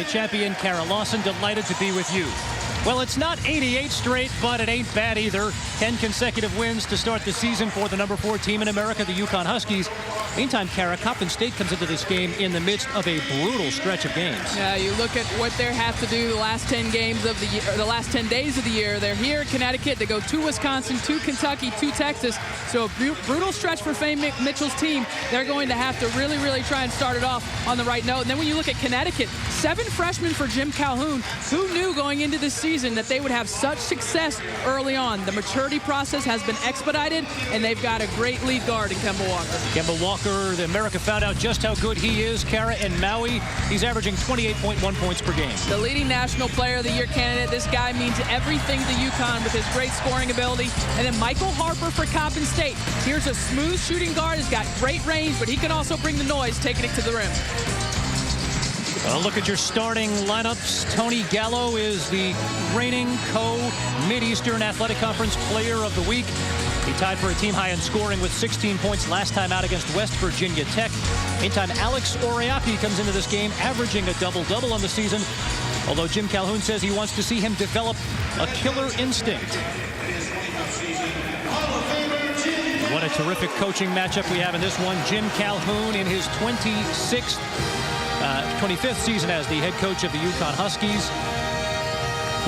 Champion Kara Lawson, delighted to be with you. Well, it's not 88 straight, but it ain't bad either. 10 consecutive wins to start the season for the number 4 team in America, the UConn Huskies. Meantime, Kara, Coppin State comes into this game in the midst of a brutal stretch of games. Yeah, you look at what they have to do the last 10 games of the year, or the last 10 days of the year. They're here in Connecticut. They go to Wisconsin, to Kentucky, to Texas. So a brutal stretch for Fame Mitchell's team. They're going to have to really, really try and start it off on the right note. And then when you look at Connecticut, 7 freshmen for Jim Calhoun. Who knew going into this season that they would have such success early on? The maturity process has been expedited, and they've got a great lead guard in Kemba Walker. Kemba Walker, the America found out just how good he is. Kara, in Maui, he's averaging 28.1 points per game. The leading National Player of the Year candidate. This guy means everything to UConn with his great scoring ability. And then Michael Harper for Coppin State. Here's a smooth shooting guard. He's got great range, but he can also bring the noise, taking it to the rim. Well, look at your starting lineups. Tony Gallo is the reigning co-Mid-Eastern Athletic Conference Player of the Week. He tied for a team high in scoring with 16 points last time out against West Virginia Tech. Meantime, Alex Oriaki comes into this game averaging a double-double on the season, although Jim Calhoun says he wants to see him develop a killer instinct. What a terrific coaching matchup we have in this one. Jim Calhoun in his 25th season as the head coach of the UConn Huskies.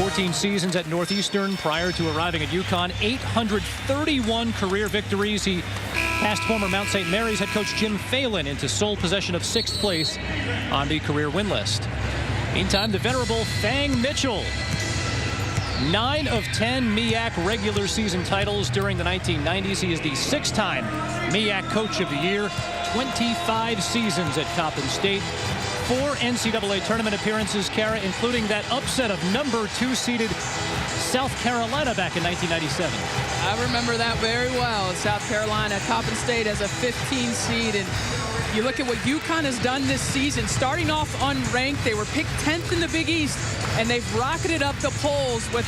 14 seasons at Northeastern prior to arriving at UConn. 831 career victories. He passed former Mount St. Mary's head coach Jim Phelan into sole possession of 6th place on the career win list. Meantime, the venerable Fang Mitchell. 9 of 10 MEAC regular season titles during the 1990s. He is the 6th-time MEAC Coach of the Year. 25 seasons at Coppin State. 4 NCAA tournament appearances, Kara, including that upset of number 2-seeded South Carolina back in 1997. I remember that very well. South Carolina, Coppin State as a 15 seed. And you look at what UConn has done this season. Starting off unranked, they were picked 10th in the Big East, and they've rocketed up the polls with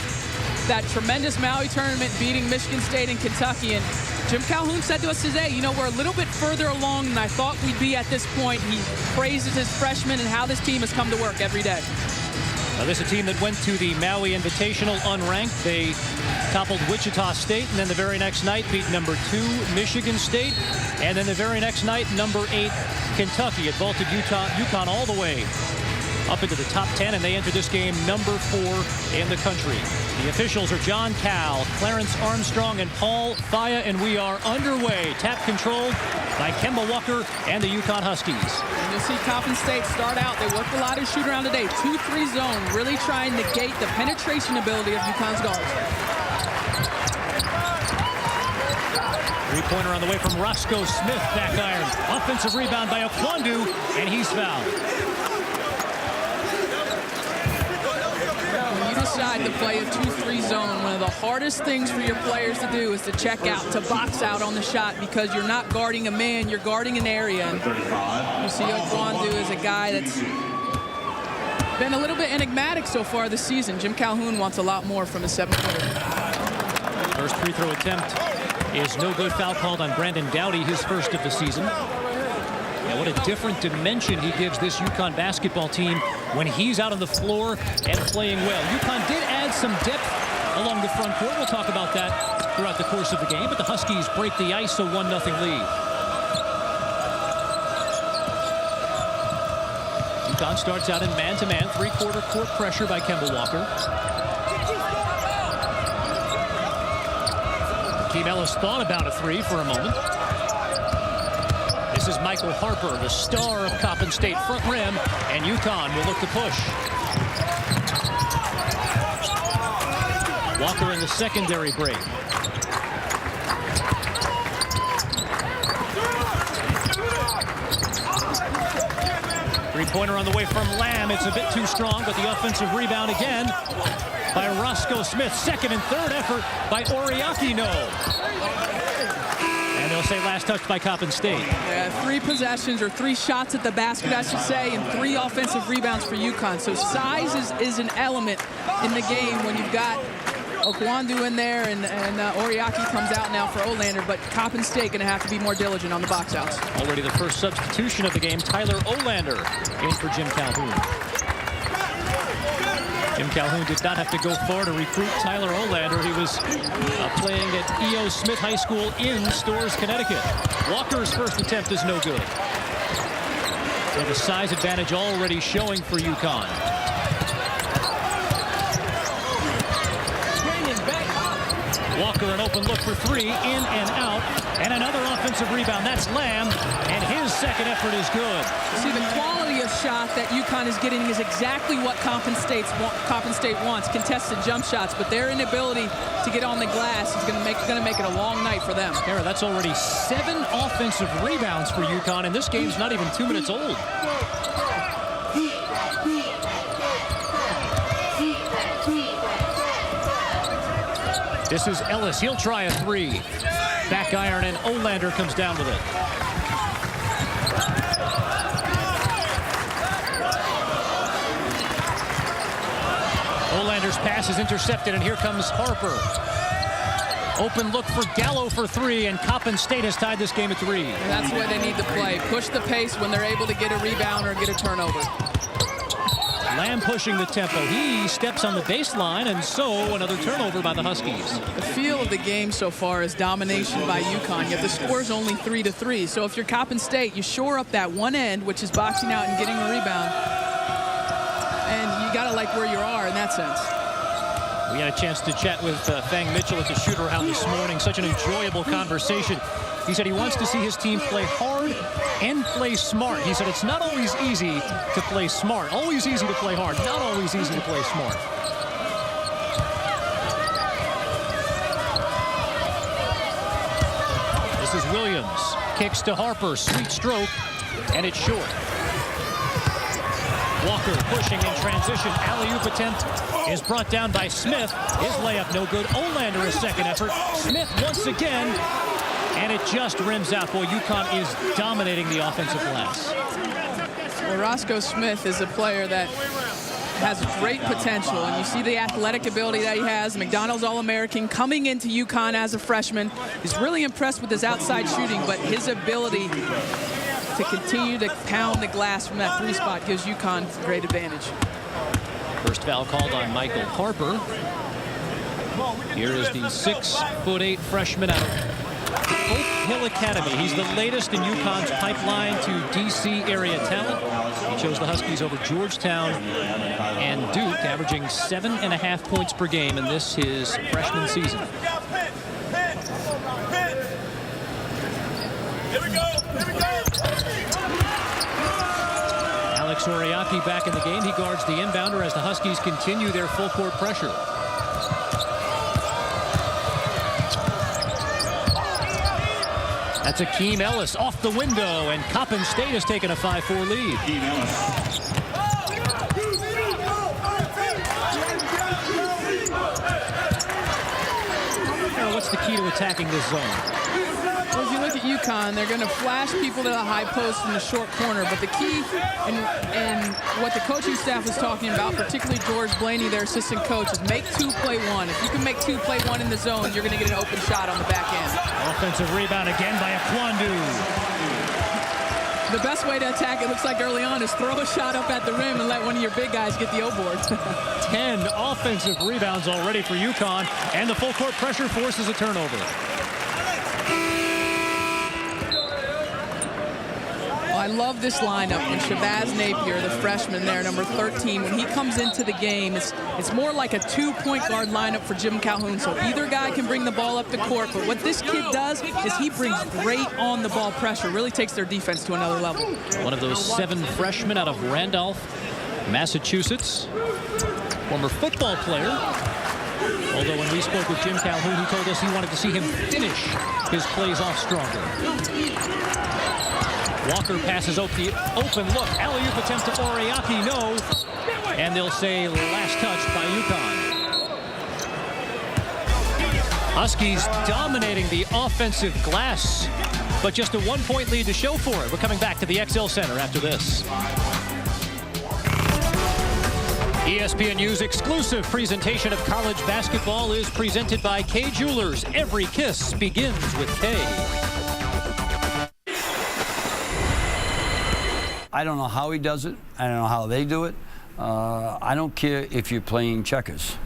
that tremendous Maui tournament, beating Michigan State and Kentucky. And Jim Calhoun said to us today, you know, we're a little bit further along than I thought we'd be at this point. He praises his freshmen and how this team has come to work every day. Now, this is a team that went to the Maui Invitational unranked. They toppled Wichita State, and then the very next night beat number 2 Michigan State, and then the very next night number 8 Kentucky. It vaulted UConn all the way up into the top 10, and they entered this game number 4 in the country. The officials are John Cal, Clarence Armstrong, and Paul Thaya, and we are underway. Tap controlled by Kemba Walker and the UConn Huskies. And you'll see Coppin State start out. They worked a lot of shoot around today. 2-3 zone, really trying to negate the penetration ability of UConn's guards. Three-pointer on the way from Roscoe Smith, back iron. Offensive rebound by Okwandu, and he's fouled. Decide to play a 2-3 zone. One of the hardest things for your players to do is to check out, to box out on the shot, because you're not guarding a man, you're guarding an area. And you see Okwandu is a guy that's been a little bit enigmatic so far this season. Jim Calhoun wants a lot more from a 7-footer. First free throw attempt is no good. Foul called on Brandon Dowdy, his first of the season. Yeah, what a different dimension he gives this UConn basketball team when he's out on the floor and playing well. UConn did add some depth along the front court. We'll talk about that throughout the course of the game, but the Huskies break the ice, a 1-0 lead. UConn starts out in man-to-man, three-quarter court pressure by Kemba Walker. Hakeem Ellis thought about a 3 for a moment. This is Michael Harper, the star of Coppin State front rim, and UConn will look to push. Walker in the secondary break. Three-pointer on the way from Lamb. It's a bit too strong, but the offensive rebound again by Roscoe Smith. Second and third effort by Oriaki. No. And they'll say last touch by Coppin State. Yeah, 3 possessions, or 3 shots at the basket, I should say, and 3 offensive rebounds for UConn. So size is an element in the game when you've got Okwandu in there, and Oriaki comes out now for Olander, but Coppin State going to have to be more diligent on the box outs. Already the first substitution of the game, Tyler Olander in for Jim Calhoun. Calhoun did not have to go far to recruit Tyler Olander. He was playing at E.O. Smith High School in Storrs, Connecticut. Walker's first attempt is no good. So the size advantage already showing for UConn. Walker, an open look for three, in and out, and another offensive rebound. That's Lamb, and his second effort is good. See, the quality of shot that UConn is getting is exactly what Coppin State wants, contested jump shots, but their inability to get on the glass is going to make it a long night for them. Kara, that's already 7 offensive rebounds for UConn, and this game's not even 2 minutes old. This is Ellis. He'll try a three. Back iron, and Olander comes down with it. Olander's pass is intercepted, and here comes Harper. Open look for Gallo for three, and Coppin State has tied this game at 3. And that's the way they need to play. Push the pace when they're able to get a rebound or get a turnover. Lamb pushing the tempo. He steps on the baseline, and so another turnover by the Huskies. The feel of the game so far is domination by UConn, yet the score's only 3-3. So if you're Coppin State, you shore up that one end, which is boxing out and getting a rebound. And you got to like where you are in that sense. We had a chance to chat with Fang Mitchell at the shoot-around this morning. Such an enjoyable conversation. He said he wants to see his team play hard and play smart. He said it's not always easy to play smart. Always easy to play hard. Not always easy to play smart. This is Williams. Kicks to Harper. Sweet stroke. And it's short. Walker pushing in transition. Alley-oop attempt is brought down by Smith. His layup no good. Olander a second effort. Smith once again. And it just rims out. Boy, UConn is dominating the offensive glass. Well, Roscoe Smith is a player that has great potential, and you see the athletic ability that he has. McDonald's All-American coming into UConn as a freshman. He's really impressed with his outside shooting, but his ability to continue to pound the glass from that 3 spot gives UConn great advantage. First foul called on Michael Harper. Here is the 6'8" freshman out of Oak Hill Academy. He's the latest in UConn's pipeline to DC area talent. He chose the Huskies over Georgetown and Duke, averaging 7.5 points per game in this his freshman season. Alex Oriaki back in the game. He guards the inbounder as the Huskies continue their full court pressure. That's Akeem Ellis off the window, and Coppin State has taken a 5-4 lead. What's the key to attacking this zone? Well, if you look at UConn, they're going to flash people to the high post in the short corner. But the key and what the coaching staff was talking about, particularly George Blaney, their assistant coach, is make 2 play 1. If you can make 2 play 1 in the zone, you're going to get an open shot on the back end. Offensive rebound again by Akwandu. The best way to attack, it looks like early on, is throw a shot up at the rim and let one of your big guys get the O-board. 10 offensive rebounds already for UConn, and the full court pressure forces a turnover. I love this lineup when Shabazz Napier, the freshman there, number 13, when he comes into the game, it's more like a 2-point guard lineup for Jim Calhoun. So either guy can bring the ball up the court, but what this kid does is he brings great on-the-ball pressure, really takes their defense to another level. One of those 7 freshmen out of Randolph, Massachusetts, former football player. Although when we spoke with Jim Calhoun, he told us he wanted to see him finish his plays off stronger. Walker passes the open look. Alley-oop attempt to Oriaki, no. And they'll say last touch by UConn. Huskies dominating the offensive glass, but just a 1-point lead to show for it. We're coming back to the XL Center after this. ESPN News exclusive presentation of college basketball is presented by Kay Jewelers. Every kiss begins with Kay. I don't know how he does it. I don't know how they do it. I don't care if you're playing checkers.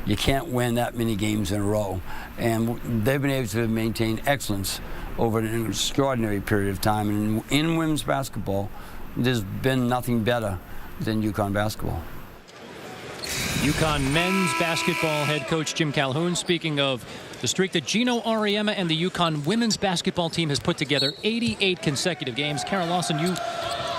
You can't win that many games in a row. And they've been able to maintain excellence over an extraordinary period of time. And in women's basketball, there's been nothing better than UConn basketball. UConn men's basketball head coach Jim Calhoun speaking of the streak that Gino Auriemma and the UConn women's basketball team has put together, 88 consecutive games. Karen Lawson, you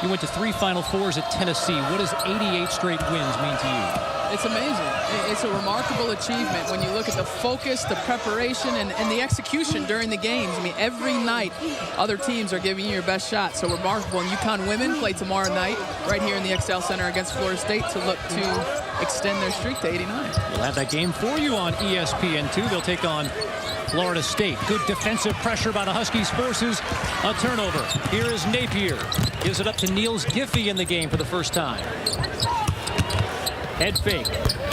went to 3 Final Fours at Tennessee. What does 88 straight wins mean to you? It's amazing. It's a remarkable achievement when you look at the focus, the preparation, and the execution during the games. I mean, every night, other teams are giving you your best shot. So remarkable. And UConn women play tomorrow night right here in the XL Center against Florida State to look to extend their streak to 89. We'll have that game for you on ESPN2. They'll take on Florida State. Good defensive pressure by the Huskies forces a turnover. Here is Napier. Gives it up to Niels Giffey in the game for the first time. Head fake.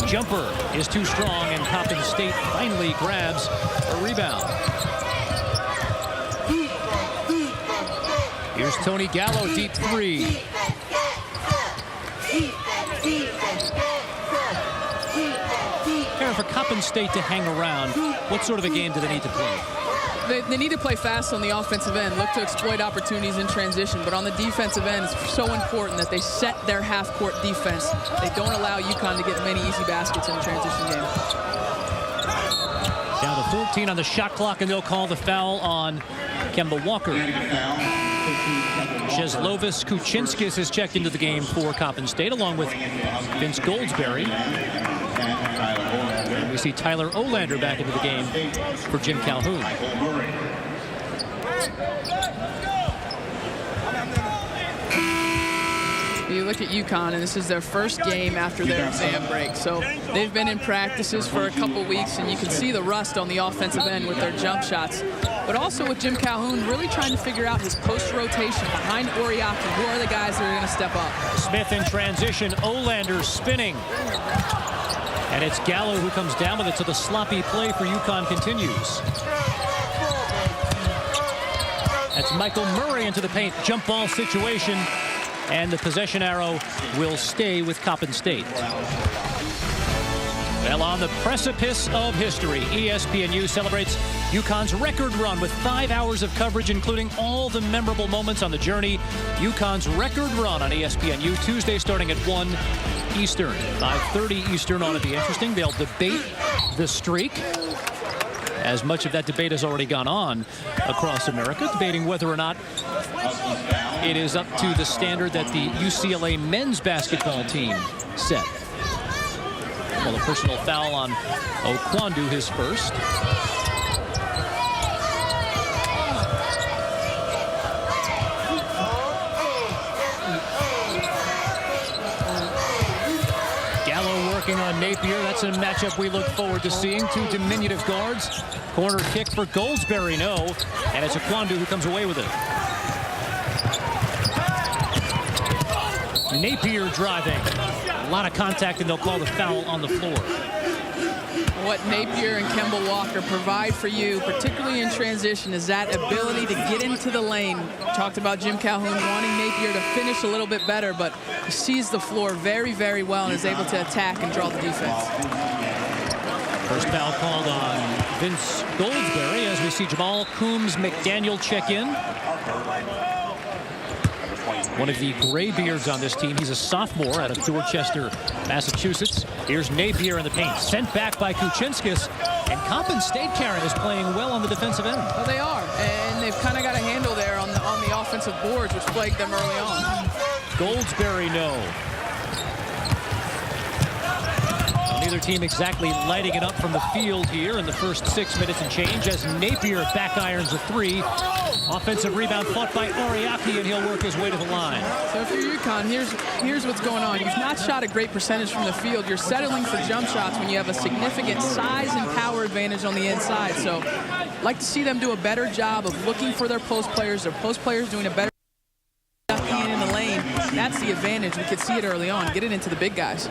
Jumper is too strong, and Coppin State finally grabs a rebound. Here's Tony Gallo, deep 3. Karen, for Coppin State to hang around, what sort of a game do they need to play? They need to play fast on the offensive end, look to exploit opportunities in transition. But on the defensive end, it's so important that they set their half-court defense. They don't allow UConn to get many easy baskets in the transition game. Down to 14 on the shot clock, and they'll call the foul on Kemba Walker. Czeslovis Kuczynskis has checked into the game for Coppin State, along with Vince Goldsberry. And we see Tyler Olander back into the game for Jim Calhoun. You look at UConn, and this is their first game after their exam break. So they've been in practices for a couple weeks, and you can see the rust on the offensive end with their jump shots. But also with Jim Calhoun really trying to figure out his post rotation behind Oriaki. Who are the guys that are going to step up? Smith in transition. Olander spinning. And it's Gallo who comes down with it, so the sloppy play for UConn continues. That's Michael Murray into the paint. Jump ball situation. And the possession arrow will stay with Coppin State. Well, on the precipice of history, ESPNU celebrates UConn's record run with 5 hours of coverage, including all the memorable moments on the journey. UConn's record run on ESPNU Tuesday starting at 1 Eastern. 5:30 Eastern ought to be interesting. They'll debate the streak, as much of that debate has already gone on across America, debating whether or not it is up to the standard that the UCLA men's basketball team set. Well, a personal foul on Okwandu, his first. Gallo working on Napier. That's a matchup we look forward to seeing. Two diminutive guards. Corner kick for Goldsberry, no. And it's Okwandu who comes away with it. Napier driving. A lot of contact, and they'll call the foul on the floor. What Napier and Kemba Walker provide for you, particularly in transition, is that ability to get into the lane. Talked about Jim Calhoun wanting Napier to finish a little bit better, but he sees the floor very, very well and is able to attack and draw the defense. First foul called on Vince Goldsberry as we see Jamal Coombs McDaniel check in. One of the graybeards on this team. He's a sophomore out of Dorchester, Massachusetts. Here's Napier in the paint. Sent back by Kuczynskis. And Coppin State, Karen, is playing well on the defensive end. Well, they are. And they've kind of got a handle there on the offensive boards, which plagued them early on. Goldsberry, no. Neither team exactly lighting it up from the field here in the first 6 minutes and change as Napier back irons a 3. Offensive rebound fought by Oriaki, and he'll work his way to the line. So if you're UConn, here's what's going on. You've not shot a great percentage from the field. You're settling for jump shots when you have a significant size and power advantage on the inside. So I'd like to see them do a better job of looking for their post players. Their post players doing a better job being in the lane. That's the advantage. We could see it early on. Get it into the big guys.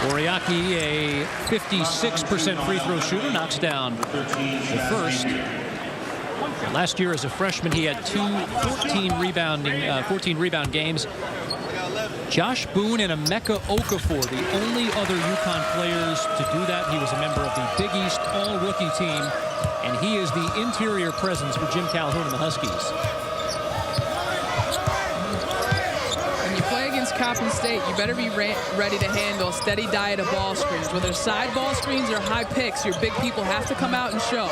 Oriaki, a 56% free throw shooter, knocks down the first. Last year as a freshman, he had 14 rebound games. Josh Boone and Emeka Okafor, the only other UConn players to do that. He was a member of the Big East all-rookie team, and he is the interior presence for Jim Calhoun and the Huskies. When you play against Coppin State, you better be ready to handle a steady diet of ball screens. Whether side ball screens or high picks, your big people have to come out and show.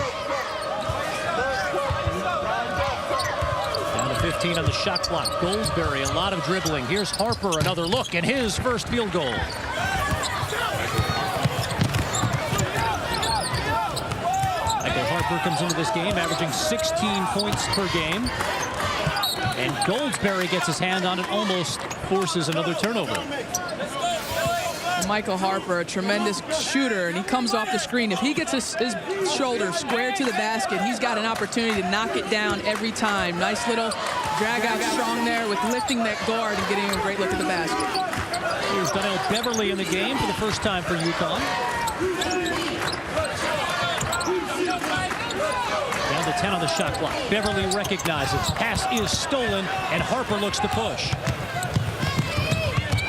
15 on the shot clock. Goldsberry, a lot of dribbling. Here's Harper, another look, and his first field goal. Michael Harper comes into this game averaging 16 points per game. And Goldsberry gets his hand on it, almost forces another turnover. Michael Harper, a tremendous shooter, and he comes off the screen. If he gets his shoulder square to the basket, he's got an opportunity to knock it down every time. Nice little drag out strong there with lifting that guard and getting a great look at the basket. Here's Donnell Beverly in the game for the first time for UConn. Down to 10 on the shot clock. Beverly recognizes. Pass is stolen, and Harper looks to push.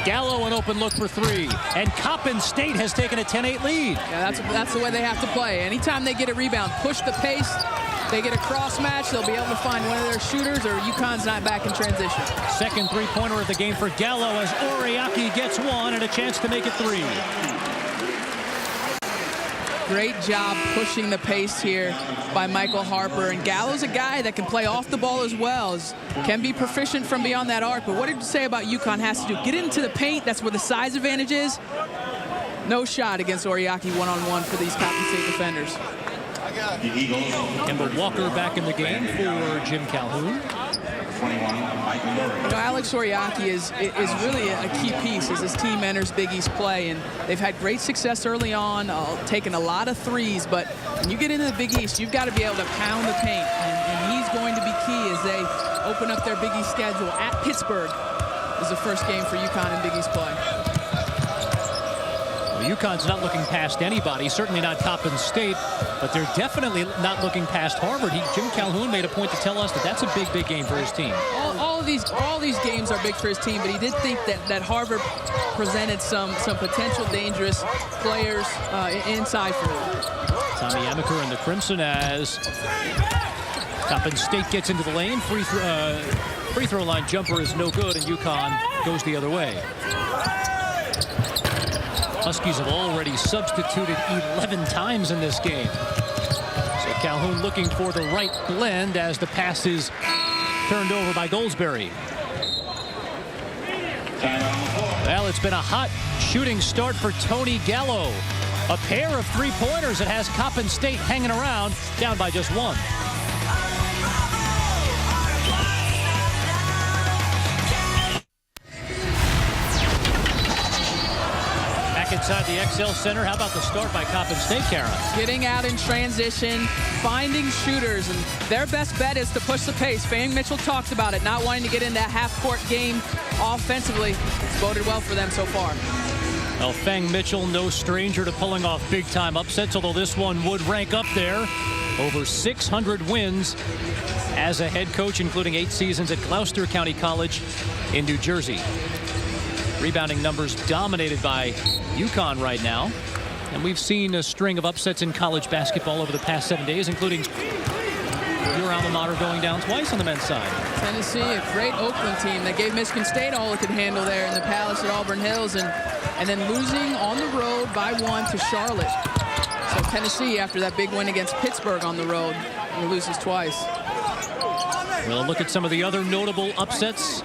Gallo an open look for three, and Coppin State has taken a 10-8 lead. Yeah, that's the way they have to play. Anytime they get a rebound, push the pace, they get a cross match, they'll be able to find one of their shooters, or UConn's not back in transition. Second three-pointer of the game for Gallo as Oriaki gets one and a chance to make it three. Great job pushing the pace here by Michael Harper. And Gallo's a guy that can play off the ball as well, can be proficient from beyond that arc. But what did you say about UConn has to do? Get into the paint. That's where the size advantage is. No shot against Oriaki one-on-one for these Coppin State defenders. Kemba Walker back in the game for Jim Calhoun. You know, Alex Oriaki is really a key piece as his team enters Big East play, and they've had great success early on, taking a lot of threes, but when you get into the Big East, you've got to be able to pound the paint, and he's going to be key as they open up their Big East schedule. At Pittsburgh is the first game for UConn in Big East play. Well, UConn's not looking past anybody, certainly not Coppin State, but they're definitely not looking past Harvard. Jim Calhoun made a point to tell us that that's a big, big game for his team. All these games are big for his team, but he did think that Harvard presented some potential dangerous players inside for him. Tommy Amaker and the Crimson as Coppin State gets into the lane. Free throw line jumper is no good, and UConn goes the other way. Huskies have already substituted 11 times in this game. So Calhoun looking for the right blend as the pass is turned over by Goldsberry. Well, it's been a hot shooting start for Tony Gallo. A pair of three-pointers that has Coppin State hanging around, down by just one. Inside the XL Center. How about the start by Coppin State, Kara? Getting out in transition, finding shooters, and their best bet is to push the pace. Fang Mitchell talks about it, not wanting to get in that half-court game offensively. It's boded well for them so far. Well, Fang Mitchell, no stranger to pulling off big-time upsets, although this one would rank up there. Over 600 wins as a head coach, including 8 seasons at Gloucester County College in New Jersey. Rebounding numbers dominated by UConn right now. And we've seen a string of upsets in college basketball over the past 7 days, including your alma mater going down twice on the men's side. Tennessee, a great Oakland team that gave Michigan State all it could handle there in the Palace at Auburn Hills, and then losing on the road by 1 to Charlotte. So Tennessee, after that big win against Pittsburgh on the road, loses twice. We'll look at some of the other notable upsets.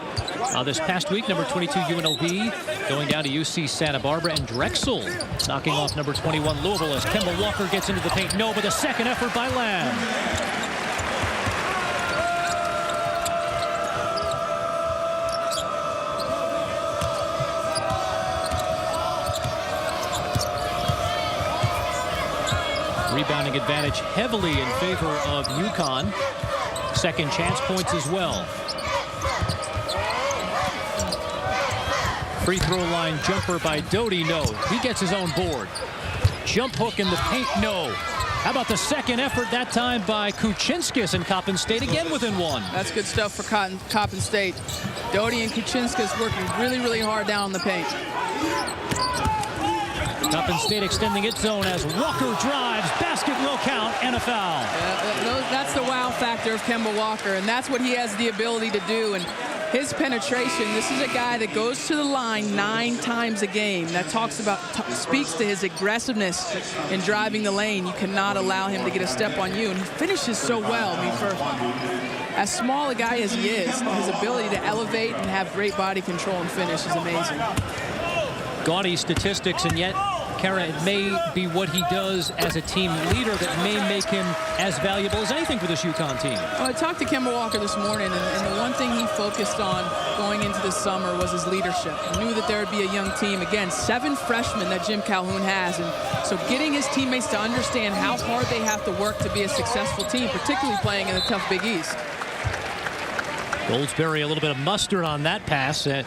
This past week, number 22 UNLV going down to UC Santa Barbara, and Drexel knocking off number 21 Louisville as Kemba Walker gets into the paint. No, but a second effort by Lamb. Rebounding advantage heavily in favor of UConn. Second chance points as well. Free throw line jumper by Doty, no. He gets his own board. Jump hook in the paint, no. How about the second effort, that time by Kuchinskis, and Coppin State again within one. That's good stuff for Coppin State. Doty and Kuchinskis working really, really hard down in the paint. Coppin State extending its zone as Walker drives. Basket will count, and a foul. That's the wow factor of Kemba Walker, and that's what he has the ability to do. And his penetration, this is a guy that goes to the line 9 times a game. That speaks to his aggressiveness in driving the lane. You cannot allow him to get a step on you, and he finishes so well. I mean, for as small a guy as he is, his ability to elevate and have great body control and finish is amazing. Gaudy statistics, and yet, Kara, it may be what he does as a team leader that may make him as valuable as anything for this UConn team. Well, I talked to Kemba Walker this morning, and the one thing he focused on going into the summer was his leadership. He knew that there would be a young team. Again, 7 freshmen that Jim Calhoun has, and so getting his teammates to understand how hard they have to work to be a successful team, particularly playing in the tough Big East. Goldsberry, a little bit of mustard on that pass. Yeah,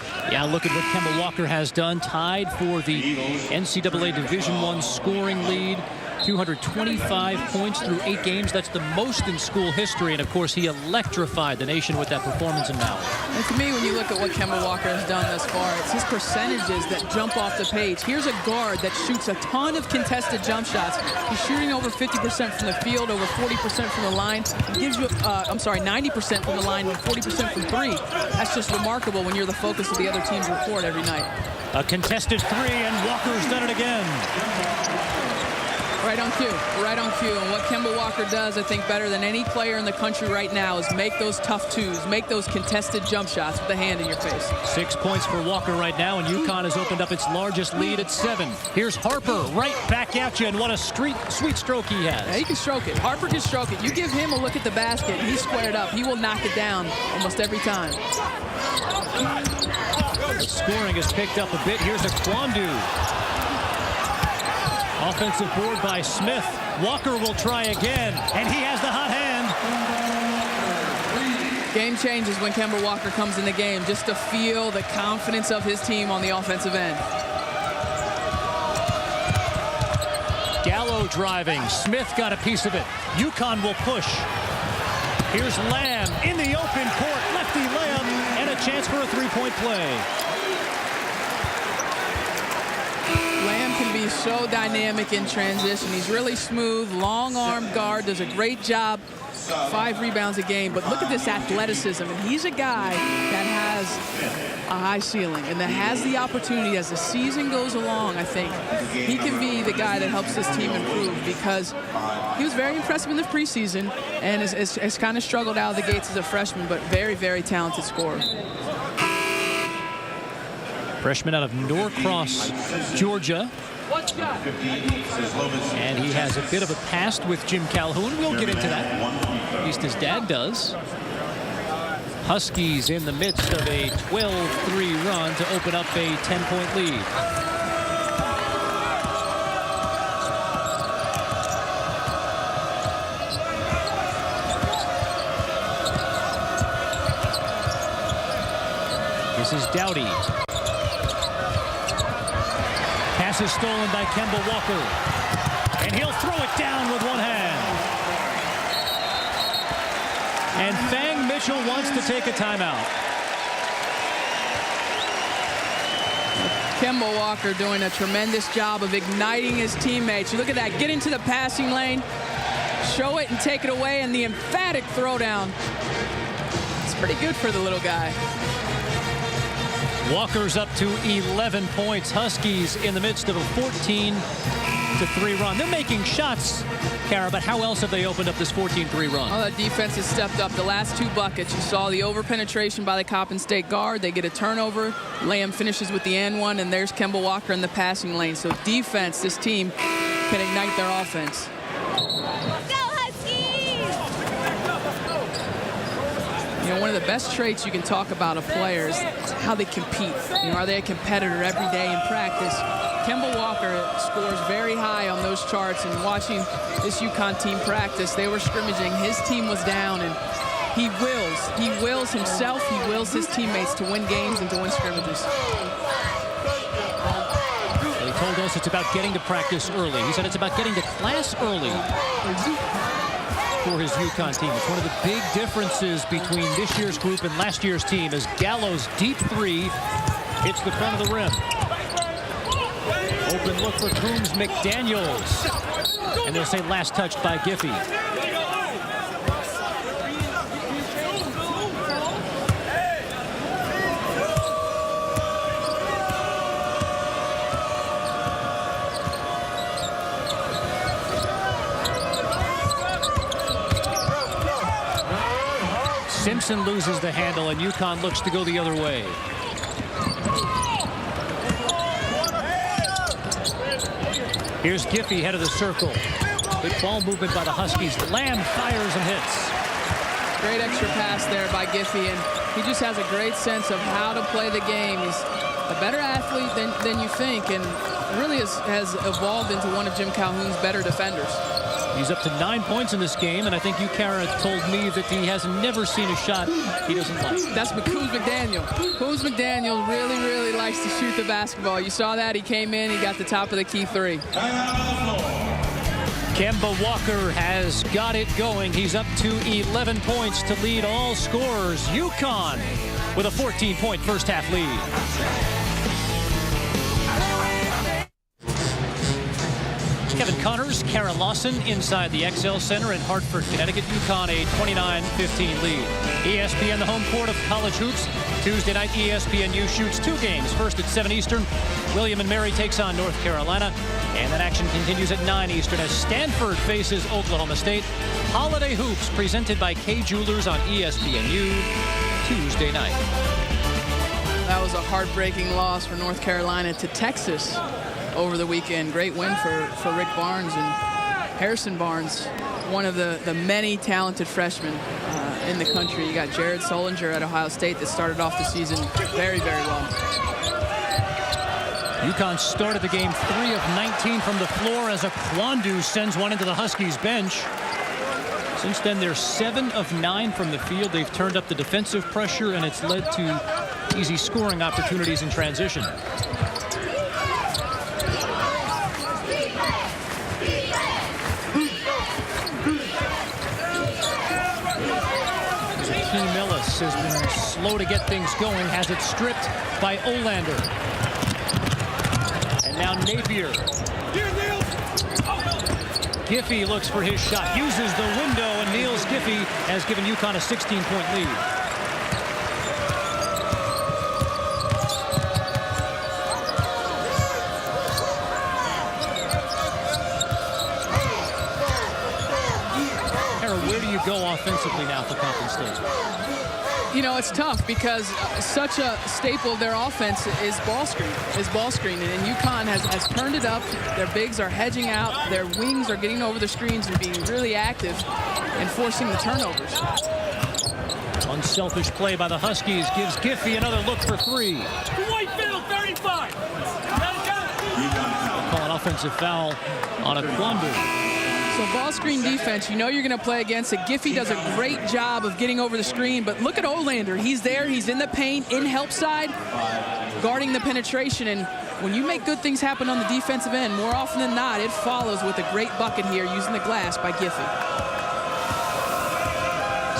look at what Kemba Walker has done. Tied for the NCAA Division I scoring lead. 225 points through 8 games. That's the most in school history. And, of course, he electrified the nation with that performance in Maui. And to me, when you look at what Kemba Walker has done thus far, it's his percentages that jump off the page. Here's a guard that shoots a ton of contested jump shots. He's shooting over 50% from the field, over 40% from the line. He gives you, 90% from the line and 40% from 3. That's just remarkable when you're the focus of the other team's report every night. A contested 3, and Walker's done it again. Right on cue, right on cue. And what Kemba Walker does, I think, better than any player in the country right now is make those tough twos, make those contested jump shots with the hand in your face. 6 points for Walker right now, and UConn has opened up its largest lead at 7. Here's Harper right back at you, and what a sweet stroke he has. Yeah, he can stroke it. Harper can stroke it. You give him a look at the basket, and he's squared up. He will knock it down almost every time. The scoring has picked up a bit. Here's a Kwandu. Offensive board by Smith. Walker will try again, and he has the hot hand. Game changes when Kemba Walker comes in the game, just to feel the confidence of his team on the offensive end. Gallo driving. Smith got a piece of it. UConn will push. Here's Lamb in the open court. Lefty layup, and a chance for a 3-point play. Lamb can be so dynamic in transition. He's really smooth, long-armed guard, does a great job. 5 rebounds a game, but look at this athleticism. And he's a guy that has a high ceiling and that has the opportunity as the season goes along. I think he can be the guy that helps this team improve, because he was very impressive in the preseason and has kind of struggled out of the gates as a freshman, but very, very talented scorer. Freshman out of Norcross, Georgia. And he has a bit of a past with Jim Calhoun. We'll get into that. At least his dad does. Huskies in the midst of a 12-3 run to open up a 10-point lead. This is Doughty. Pass is stolen by Kemba Walker. And he'll throw it down with one hand. And Fang Mitchell wants to take a timeout. Kemba Walker doing a tremendous job of igniting his teammates. You look at that, get into the passing lane, show it and take it away, and the emphatic throwdown. It's pretty good for the little guy. Walker's up to 11 points. Huskies in the midst of a 14-3 run. They're making shots, Kara, but how else have they opened up this 14-3 run? Oh, the defense has stepped up. The last 2 buckets, you saw the over-penetration by the Coppin State guard. They get a turnover. Lamb finishes with the and one, and there's Kemba Walker in the passing lane. So defense, this team can ignite their offense. You know, one of the best traits you can talk about of players is how they compete. You know, are they a competitor every day in practice? Kemba Walker scores very high on those charts, and watching this UConn team practice, they were scrimmaging. His team was down, and he wills himself, he wills his teammates to win games and to win scrimmages. He told us it's about getting to practice early. He said it's about getting to class early for his UConn team. It's one of the big differences between this year's group and last year's team as Gallo's deep three hits the front of the rim. Open look for Coombs McDaniels. And they'll say last touched by Giffey. Simpson loses the handle, and UConn looks to go the other way. Here's Giffey, head of the circle. Good ball movement by the Huskies. Lamb fires and hits. Great extra pass there by Giffey, and he just has a great sense of how to play the game. He's a better athlete than you think, and really has evolved into one of Jim Calhoun's better defenders. He's up to 9 points in this game, and I think Ukara told me that he has never seen a shot he doesn't like. That's Coombs McDaniel. Coombs McDaniel really likes to shoot the basketball. You saw that. He came in, he got the top of the key three. Kemba Walker has got it going. He's up to 11 points to lead all scorers. UConn with a 14-point first-half lead. Kevin Connors, Kara Lawson inside the XL Center in Hartford, Connecticut. UConn a 29-15 lead. ESPN, the home court of college hoops. Tuesday night, ESPNU shoots 2 games. First at 7 Eastern, William & Mary takes on North Carolina. And that action continues at 9 Eastern as Stanford faces Oklahoma State. Holiday Hoops presented by Kay Jewelers on ESPNU Tuesday night. That was a heartbreaking loss for North Carolina to Texas over the weekend. Great win for Rick Barnes and Harrison Barnes, one of the many talented freshmen in the country. You got Jared Solinger at Ohio State that started off the season very well. UConn started the game 3 of 19 from the floor as Akwandu sends one into the Huskies bench. Since then, they're 7 of 9 from the field. They've turned up the defensive pressure, and it's led to easy scoring opportunities in transition. Millis has been slow to get things going, has it stripped by Olander. And now Napier. Giffey looks for his shot, uses the window, and Niels Giffey has given UConn a 16-point lead. Where do you go offensively now for Coppin State? You know, it's tough because such a staple of their offense is ball screen. And UConn has turned it up. Their bigs are hedging out. Their wings are getting over the screens and being really active and forcing the turnovers. Unselfish play by the Huskies gives Giffey another look for 3. Whitefield, 35. Call an offensive foul on Akwandu. So ball screen defense, you know you're going to play against it. Giffey does a great job of getting over the screen, but look at Olander. He's there, he's in the paint, in help side, guarding the penetration. And when you make good things happen on the defensive end, more often than not, it follows with a great bucket here using the glass by Giffey.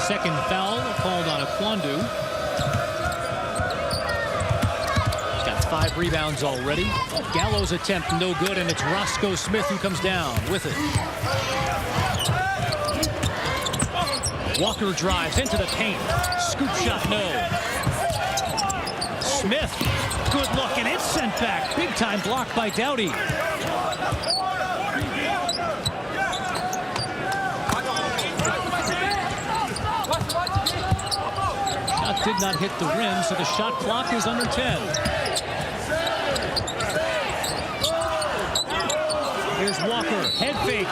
Second foul called on Akwandu. He's got 5 rebounds already. Gallo's attempt no good, and it's Roscoe Smith who comes down with it. Walker drives into the paint. Scoop shot, no. Smith, good look, and it's sent back. Big time block by Doughty. Shot did not hit the rim, so the shot clock is under 10. Here's Walker, head fake,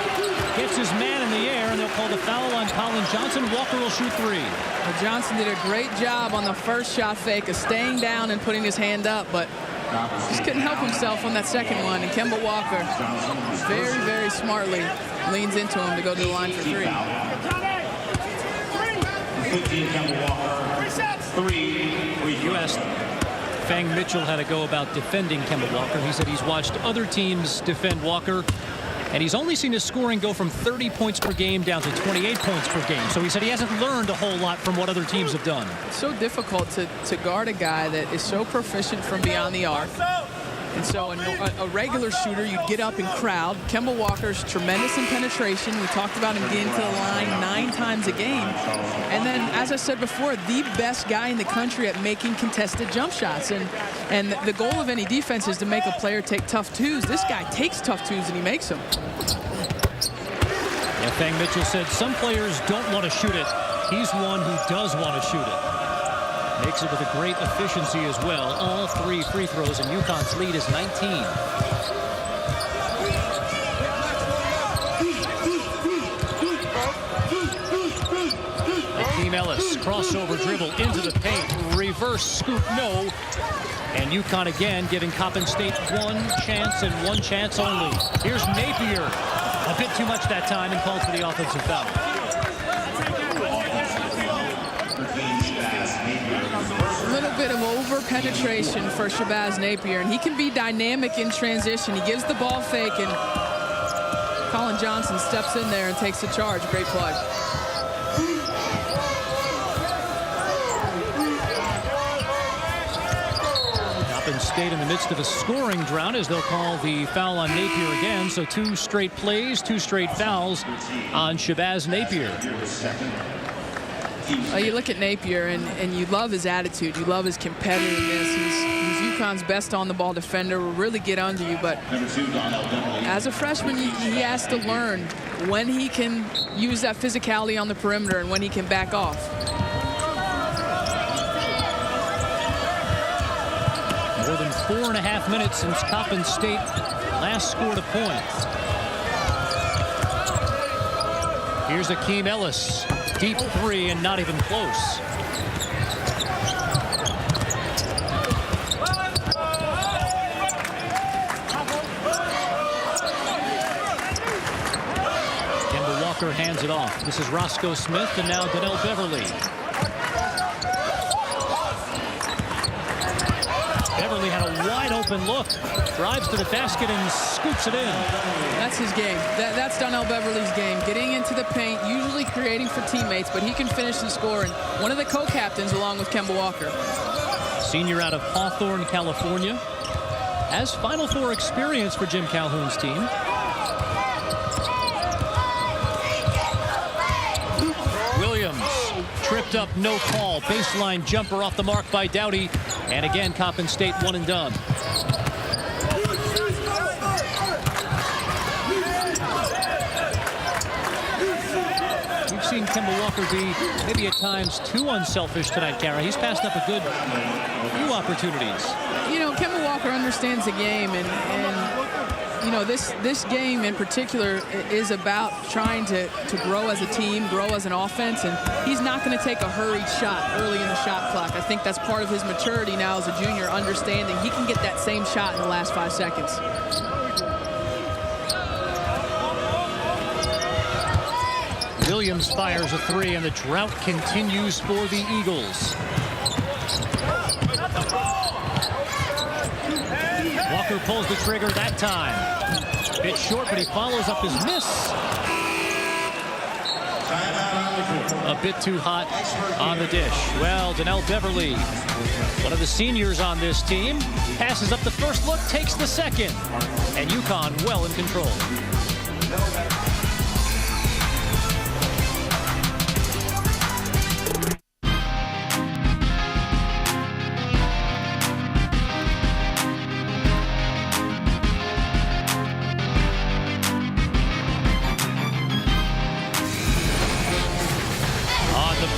gets his man in the air, and they'll call the foul on Colin Johnson. Walker will shoot 3. Well, Johnson did a great job on the first shot fake of staying down and putting his hand up, but just couldn't help himself on that second one. And Kemba Walker very smartly leans into him to go to the line for 3. 15, Kemba Walker. 3. You asked Fang Mitchell had to go about defending Kemba Walker. He said he's watched other teams defend Walker, and he's only seen his scoring go from 30 points per game down to 28 points per game. So he said he hasn't learned a whole lot from what other teams have done. It's so difficult to guard a guy that is so proficient from beyond the arc. And so a regular shooter, you'd get up and crowd. Kemba Walker's tremendous in penetration. We talked about him getting to the line 9 times a game. And then, as I said before, the best guy in the country at making contested jump shots. And the goal of any defense is to make a player take tough twos. This guy takes tough twos and he makes them. Yeah, Fang Mitchell said some players don't want to shoot it. He's one who does want to shoot it. Makes it with a great efficiency as well. All 3 free throws, and UConn's lead is 19. Hakeem Ellis, crossover dribble into the paint. Reverse scoop, no. And UConn again giving Coppin State one chance and one chance only. Here's Napier. A bit too much that time and called for the offensive foul. A little bit of over-penetration for Shabazz Napier, and he can be dynamic in transition. He gives the ball fake, and Colin Johnson steps in there and takes the charge. Great play. Coppin State in the midst of a scoring drought as they'll call the foul on Napier again. So 2 straight plays, 2 straight fouls on Shabazz Napier. You look at Napier, and you love his attitude. You love his competitiveness. He's UConn's best on-the-ball defender. Will really get under you. But as a freshman, he has to learn when he can use that physicality on the perimeter and when he can back off. More than 4.5 minutes since Coppin State last scored a point. Here's Hakeem Ellis. Deep 3 and not even close. Kemba Walker hands it off. This is Roscoe Smith and now Donnell Beverly. Beverly had a wide open look. Drives to the basket and scoops it in. That's his game. That's Donnell Beverly's game. Getting into the paint, usually creating for teammates, but he can finish and score. And one of the co-captains along with Kemba Walker. Senior out of Hawthorne, California. Has Final Four experience for Jim Calhoun's team. Williams tripped up, no call. Baseline jumper off the mark by Doughty. And again, Coppin State one and done. We've seen Kemba Walker be maybe at times too unselfish tonight, Kara. He's passed up a good few opportunities. You know, Kemba Walker understands the game, and you know, this game in particular is about trying to grow as a team, grow as an offense, and he's not going to take a hurried shot early in the shot clock. I think that's part of his maturity now as a junior, understanding he can get that same shot in the last 5 seconds. Williams fires a 3, and the drought continues for the Eagles. Walker pulls the trigger that time. Bit short, but he follows up his miss. A bit too hot on the dish. Well, Donnell Beverly, one of the seniors on this team, passes up the first look, takes the second. And UConn well in control.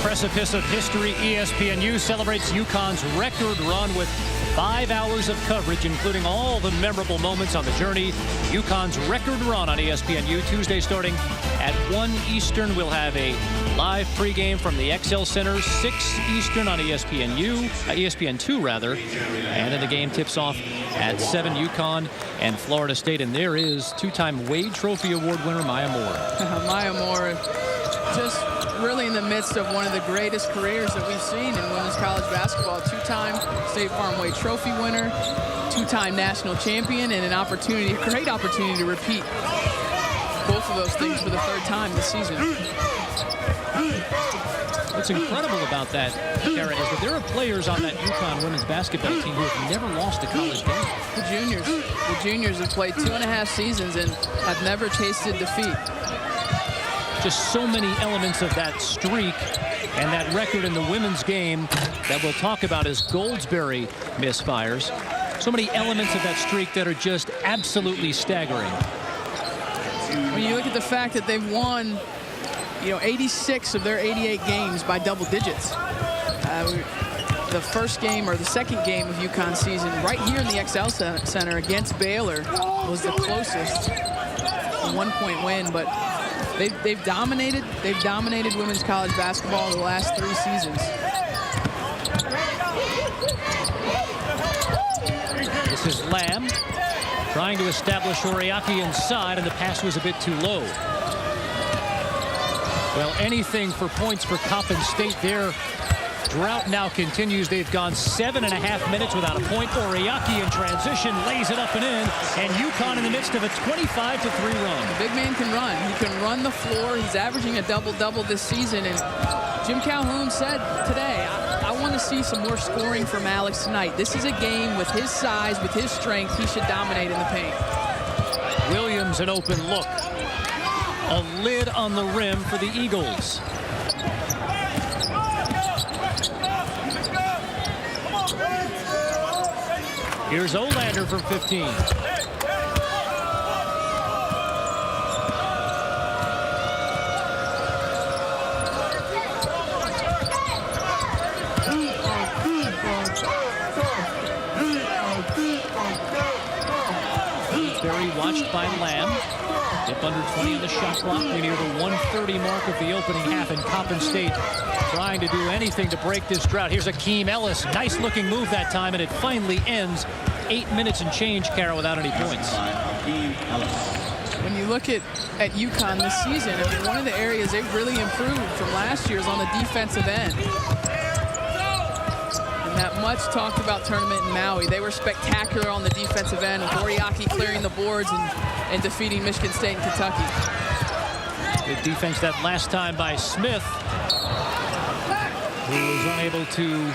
Precipice of history, ESPNU celebrates UConn's record run with 5 hours of coverage, including all the memorable moments on the journey. UConn's record run on ESPNU Tuesday starting at 1 Eastern. We'll have a live pregame from the XL Center, 6 Eastern on ESPN2 rather. And then the game tips off at 7, UConn and Florida State. And there is 2-time Wade Trophy Award winner Maya Moore. Maya Moore just really in the midst of one of the greatest careers that we've seen in women's college basketball. Two-time State Farm Way Trophy winner, two-time national champion, and a great opportunity to repeat both of those things for the third time this season. What's incredible about that, Kara, is that there are players on that UConn women's basketball team who have never lost a college game. The juniors have played 2.5 seasons and have never tasted defeat. Just so many elements of that streak and that record in the women's game that we'll talk about as Goldsberry misfires. So many elements of that streak that are just absolutely staggering. When you look at the fact that they've won 86 of their 88 games by double digits. The first game or the second game of UConn season right here in the XL Center against Baylor was the closest one-point win, but they've dominated women's college basketball the last 3 seasons. This is Lamb trying to establish Oriaki inside, and the pass was a bit too low. Well, anything for points for Coppin State. Their drought now continues. They've gone 7.5 minutes without a point. Oriaki in transition lays it up and in, and UConn in the midst of a 25-3 run. The big man can run. He can run the floor. He's averaging a double-double this season, and Jim Calhoun said today, I want to see some more scoring from Alex tonight. This is a game with his size, with his strength. He should dominate in the paint. Williams, an open look. A lid on the rim for the Eagles. Here's Olander from 15. Very watched by Lamb. Dip under 20 on the shot clock. We near the 1:30 mark of the opening half, and Coppin State trying to do anything to break this drought. Here's Akeem Ellis. Nice looking move that time, and it finally ends 8 minutes and change, Kara, without any points. When you look at UConn this season, I mean, one of the areas they've really improved from last year is on the defensive end. In that much talked about tournament in Maui, they were spectacular on the defensive end, with Oriaki clearing the boards and defeating Michigan State and Kentucky. Good defense that last time by Smith, who was unable to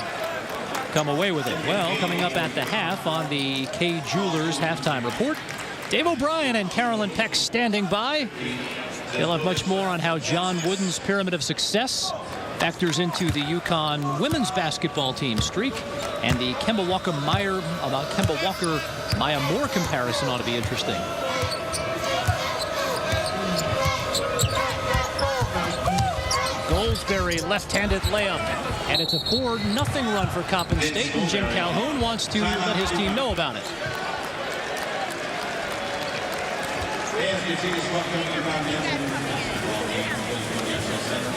come away with it. Well, coming up at the half on the Kay Jewelers halftime report, Dave O'Brien and Carolyn Peck standing by. They'll have much more on how John Wooden's pyramid of success factors into the UConn women's basketball team streak, and the Kemba Walker-Maya Moore comparison ought to be interesting. Goldsberry left-handed layup, and it's a 4-0 run for Coppin State, and Jim Calhoun wants to let his team know about it.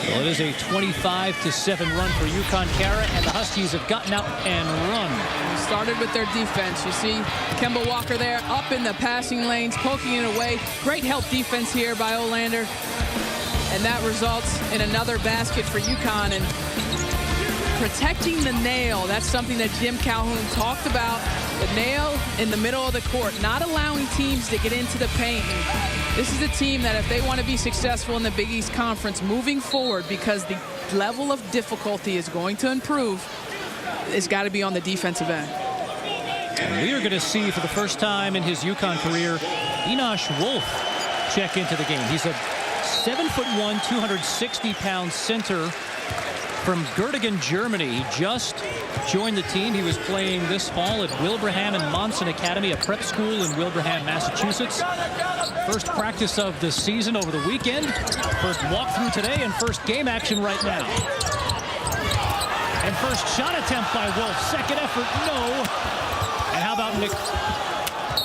Well, it is a 25-7 run for UConn, Kara, and the Huskies have gotten out and run. We started with their defense. You see Kemba Walker there up in the passing lanes, poking it away. Great help defense here by Olander. And that results in another basket for UConn. And protecting the nail, that's something that Jim Calhoun talked about. The nail in the middle of the court, not allowing teams to get into the paint. And this is a team that if they want to be successful in the Big East Conference moving forward, because the level of difficulty is going to improve, it's got to be on the defensive end. And we are going to see for the first time in his UConn career, Enosh Wolf check into the game. He's a 7'1", 260-pound center from Göttingen, Germany. He just joined the team. He was playing this fall at Wilbraham and Monson Academy, a prep school in Wilbraham, Massachusetts. First practice of the season over the weekend. First walkthrough today, and first game action right now. And first shot attempt by Wolf. Second effort, no. And how about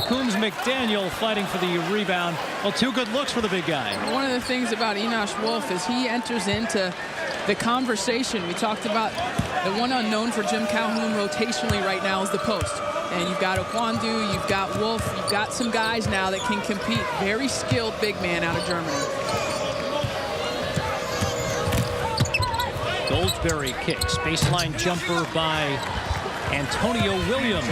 Coombs McDaniel fighting for the rebound? Well, 2 good looks for the big guy. One of the things about Enosh Wolf is he enters into the conversation. We talked about the one unknown for Jim Calhoun rotationally right now is the post. And you've got Okwandu, you've got Wolf, you've got some guys now that can compete. Very skilled big man out of Germany. Goldsberry kicks. Baseline jumper by Antonio Williams.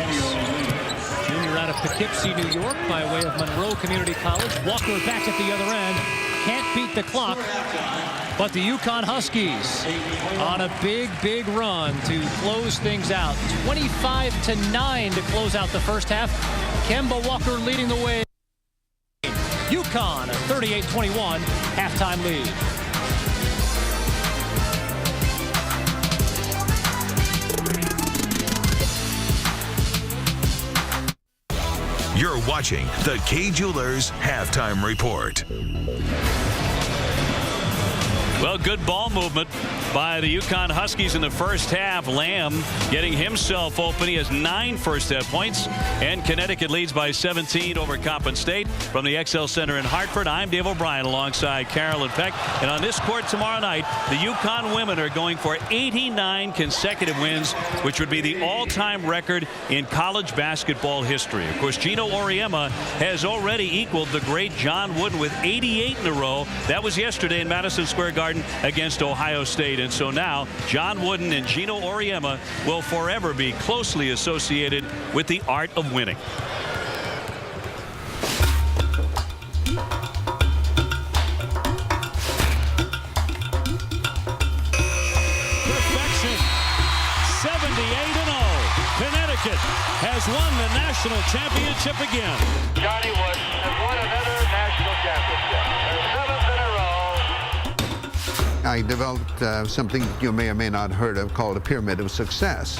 Junior out of Poughkeepsie, New York, by way of Monroe Community College. Walker back at the other end. Can't beat the clock. But the UConn Huskies on a big run to close things out. 25-9 to close out the first half. Kemba Walker leading the way. UConn a 38-21 halftime lead. You're watching the Kay Jewelers Halftime Report. Well, good ball movement by the UConn Huskies in the first half. Lamb getting himself open. He has 9 first-half points. And Connecticut leads by 17 over Coppin State. From the XL Center in Hartford, I'm Dave O'Brien alongside Carolyn Peck. And on this court tomorrow night, the UConn women are going for 89 consecutive wins, which would be the all-time record in college basketball history. Of course, Gino Auriemma has already equaled the great John Wooden with 88 in a row. That was yesterday in Madison Square Garden against Ohio State. And so now John Wooden and Gino Auriemma will forever be closely associated with the art of winning. Perfection. 78-0. Connecticut has won the national championship again. Johnny Wooden has won another national championship. Their 7th in a row. I developed something you may or may not have heard of called a pyramid of success.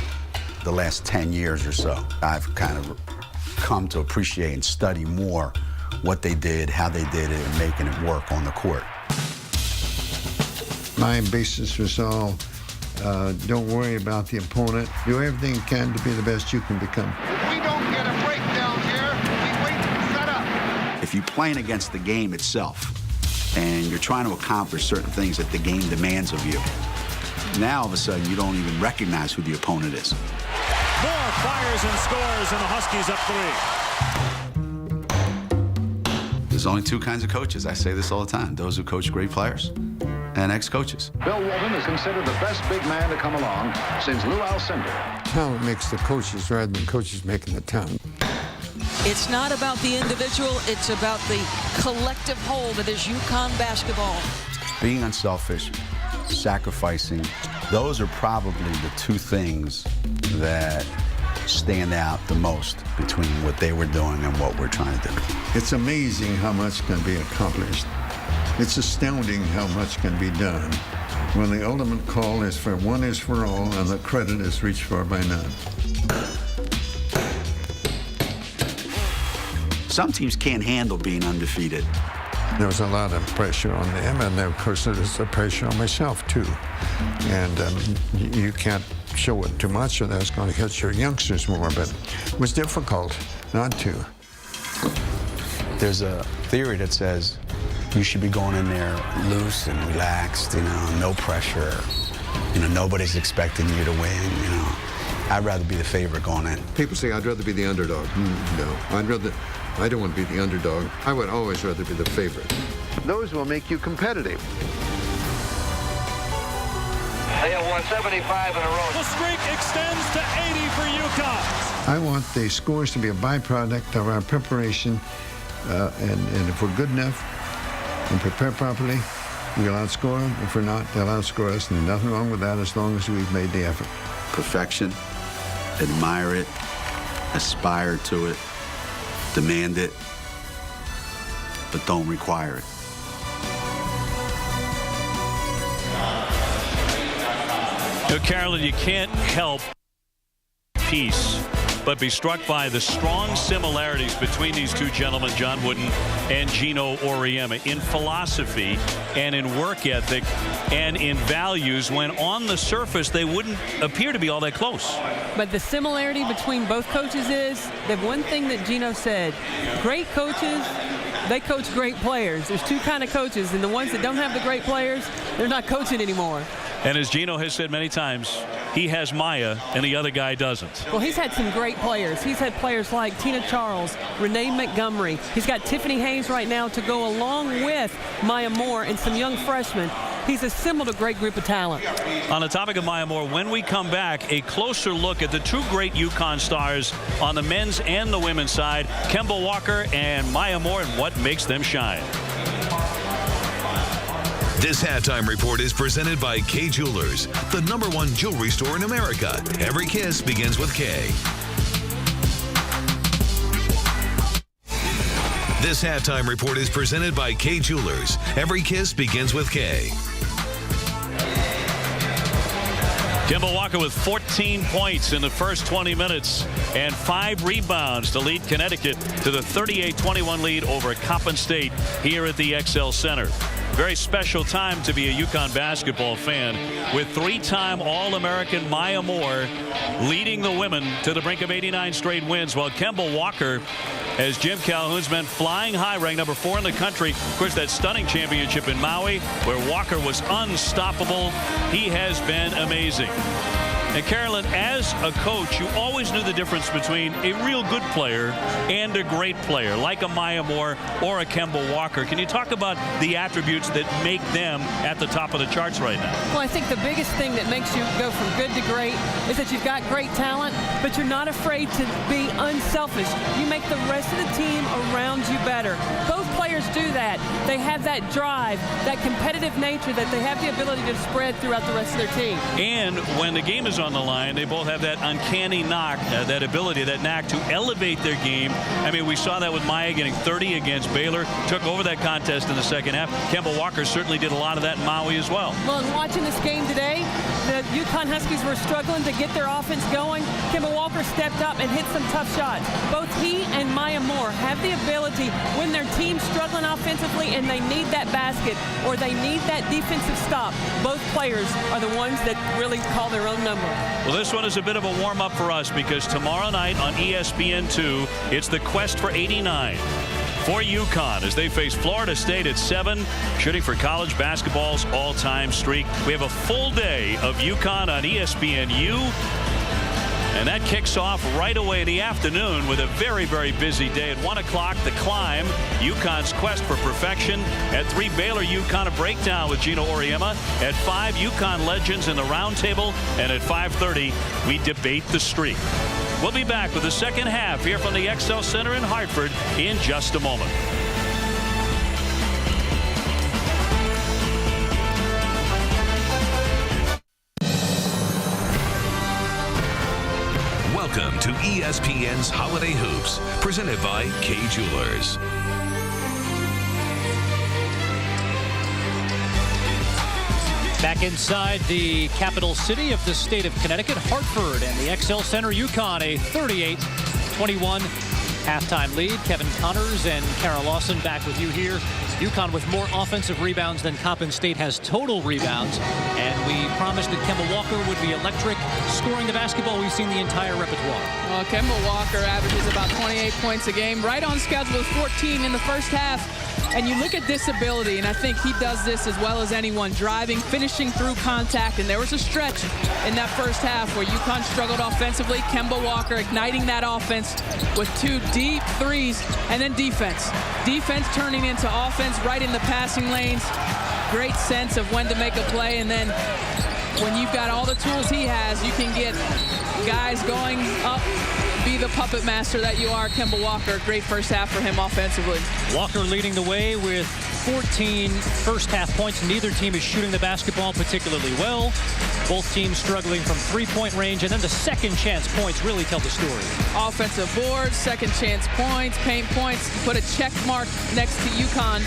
The last 10 years or so, I've kind of come to appreciate and study more what they did, how they did it, and making it work on the court. My basis was all, don't worry about the opponent. Do everything you can to be the best you can become. We don't get a breakdown here. We wait to set up. If you're playing against the game itself, and you're trying to accomplish certain things that the game demands of you, now all of a sudden you don't even recognize who the opponent is. Moore fires and scores, and the Huskies up 3. There's only 2 kinds of coaches. I say this all the time: those who coach great players and ex-coaches. Bill Walton is considered the best big man to come along since Lou Alcindor. Talent makes the coaches rather than coaches making the talent. It's not about the individual, it's about the collective whole that is UConn basketball. Being unselfish, sacrificing, those are probably the 2 things that stand out the most between what they were doing and what we're trying to do. It's amazing how much can be accomplished. It's astounding how much can be done when the ultimate call is for one is for all and the credit is reached for by none. Some teams can't handle being undefeated. There was a lot of pressure on them, and of course there's the pressure on myself too. And you can't show it too much, or that's going to hit your youngsters more, but it was difficult not to. There's a theory that says you should be going in there loose and relaxed, no pressure. Nobody's expecting you to win, I'd rather be the favorite going in. People say I'd rather be the underdog. No, I don't want to be the underdog. I would always rather be the favorite. Those will make you competitive. They have won 75 in a row. The streak extends to 80 for UConn. I want the scores to be a byproduct of our preparation, and if we're good enough and prepare properly, we'll outscore them. If we're not, they'll outscore us, and there's nothing wrong with that as long as we've made the effort. Perfection, admire it, aspire to it, demand it, but don't require it. Carolyn, you can't help peace but be struck by the strong similarities between these 2 gentlemen, John Wooden and Gino Auriemma, in philosophy and in work ethic and in values, when on the surface they wouldn't appear to be all that close. But the similarity between both coaches is the one thing that Gino said: great coaches, they coach great players. There's 2 kind of coaches, and the ones that don't have the great players, they're not coaching anymore. And as Gino has said many times, he has Maya and the other guy doesn't. Well, he's had some great players. He's had players like Tina Charles, Renee Montgomery. He's got Tiffany Hayes right now to go along with Maya Moore and some young freshmen. he's assembled a great group of talent. On the topic of Maya Moore, when we come back, a closer look at the two great UConn stars on the men's and the women's side, Kemba Walker and Maya Moore, and what makes them shine. This halftime report is presented by Kay Jewelers, the #1 jewelry store in America. Every kiss begins with K. This halftime report is presented by Kay Jewelers. Every kiss begins with K. Kemba Walker with 14 points in the first 20 minutes and 5 rebounds to lead Connecticut to the 38-21 lead over Coppin State here at the XL Center. Very special time to be a UConn basketball fan with 3-time All-American Maya Moore leading the women to the brink of 89 straight wins, while Kemba Walker has Jim Calhoun's men flying high, ranked number 4 in the country. Of course, that stunning championship in Maui where Walker was unstoppable. He has been amazing. And Carolyn, as a coach, you always knew the difference between a real good player and a great player, like a Maya Moore or a Kemba Walker. Can you talk about the attributes that make them at the top of the charts right now? Well, I think the biggest thing that makes you go from good to great is that you've got great talent, but you're not afraid to be unselfish. You make the rest of the team around you better. Both players do that. They have that drive, that competitive nature that they have the ability to spread throughout the rest of their team. And when the game is on the line, they both have that uncanny knock, that ability, that knack to elevate their game. I mean, we saw that with Maya getting 30 against Baylor, took over that contest in the second half. Kemba Walker certainly did a lot of that in Maui as well. Well, in watching this game today, the UConn Huskies were struggling to get their offense going. Kemba Walker stepped up and hit some tough shots. Both he and Maya Moore have the ability, when their team's struggling offensively and they need that basket or they need that defensive stop, both players are the ones that really call their own number. Well, this one is a bit of a warm-up for us because tomorrow night on ESPN2, it's the quest for 89 for UConn as they face Florida State at 7, shooting for college basketball's all-time streak. We have a full day of UConn on ESPNU. And that kicks off right away in the afternoon with a very, very busy day. At 1 o'clock, The Climb, UConn's quest for perfection. At 3, Baylor UConn, a breakdown with Gino Auriemma. At 5, UConn legends in the roundtable. And at 5:30, we debate the streak. We'll be back with the second half here from the XL Center in Hartford in just a moment. Welcome to ESPN's Holiday Hoops, presented by Kay Jewelers. Back inside the capital city of the state of Connecticut, Hartford, and the XL Center, UConn, a 38-21 halftime lead. Kevin Connors and Kara Lawson back with you here. UConn with more offensive rebounds than Coppin State has total rebounds. And we promised that Kemba Walker would be electric, scoring the basketball. We've seen the entire repertoire. Well, Kemba Walker averages about 28 points a game, right on schedule with 14 in the first half. And you look at this ability, and I think he does this as well as anyone, driving, finishing through contact. And there was a stretch in that first half where UConn struggled offensively. Kemba Walker igniting that offense with 2 deep threes, and then defense. Defense turning into offense right in the passing lanes. Great sense of when to make a play, and then when you've got all the tools he has, you can get guys going up, be the puppet master that you are. Kemba Walker, great first half for him offensively. Walker leading the way with 14 first half points. Neither team is shooting the basketball particularly well. Both teams struggling from three-point range, and then the second chance points really tell the story. Offensive boards, second chance points, paint points. Put a check mark next to UConn.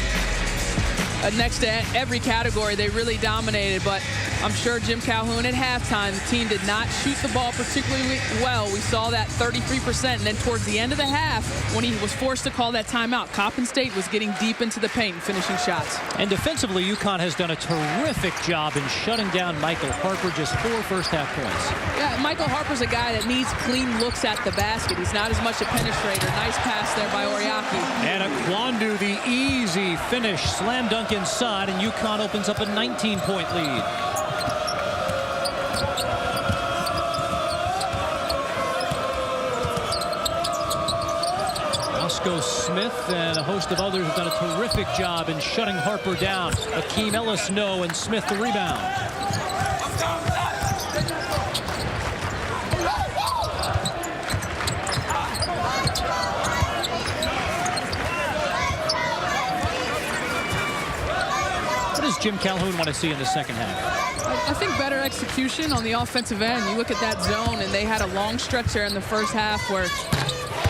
Next to every category, they really dominated, but I'm sure Jim Calhoun at halftime, the team did not shoot the ball particularly well. We saw that 33%, and then towards the end of the half, when he was forced to call that timeout, Coppin State was getting deep into the paint and finishing shots. And defensively, UConn has done a terrific job in shutting down Michael Harper, just 4 first half points. Yeah, Michael Harper's a guy that needs clean looks at the basket. He's not as much a penetrator. Nice pass there by Oriaki. And Kwandu, the easy finish, slam dunk inside, and UConn opens up a 19-point lead. Roscoe Smith and a host of others have done a terrific job in shutting Harper down. Akeem Ellis no, and Smith the rebound. What does Jim Calhoun want to see in the second half? I think better execution on the offensive end. You look at that zone, and they had a long stretch there in the first half where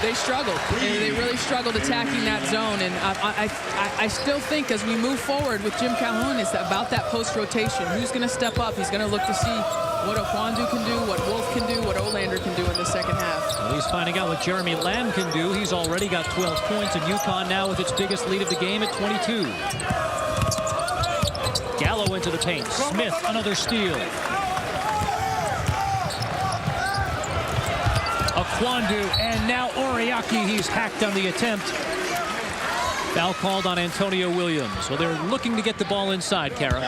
they struggled. They really struggled attacking that zone. And I still think as we move forward with Jim Calhoun, it's about that post rotation. Who's going to step up? He's going to look to see what Okwandu can do, what Wolf can do, what Olander can do in the second half. Well, he's finding out what Jeremy Lamb can do. He's already got 12 points, and UConn now with its biggest lead of the game at 22. Gallo into the paint. Smith, another steal. Okwandu, and now Oriaki. He's hacked on the attempt. Foul called on Antonio Williams. Well, they're looking to get the ball inside, Kara.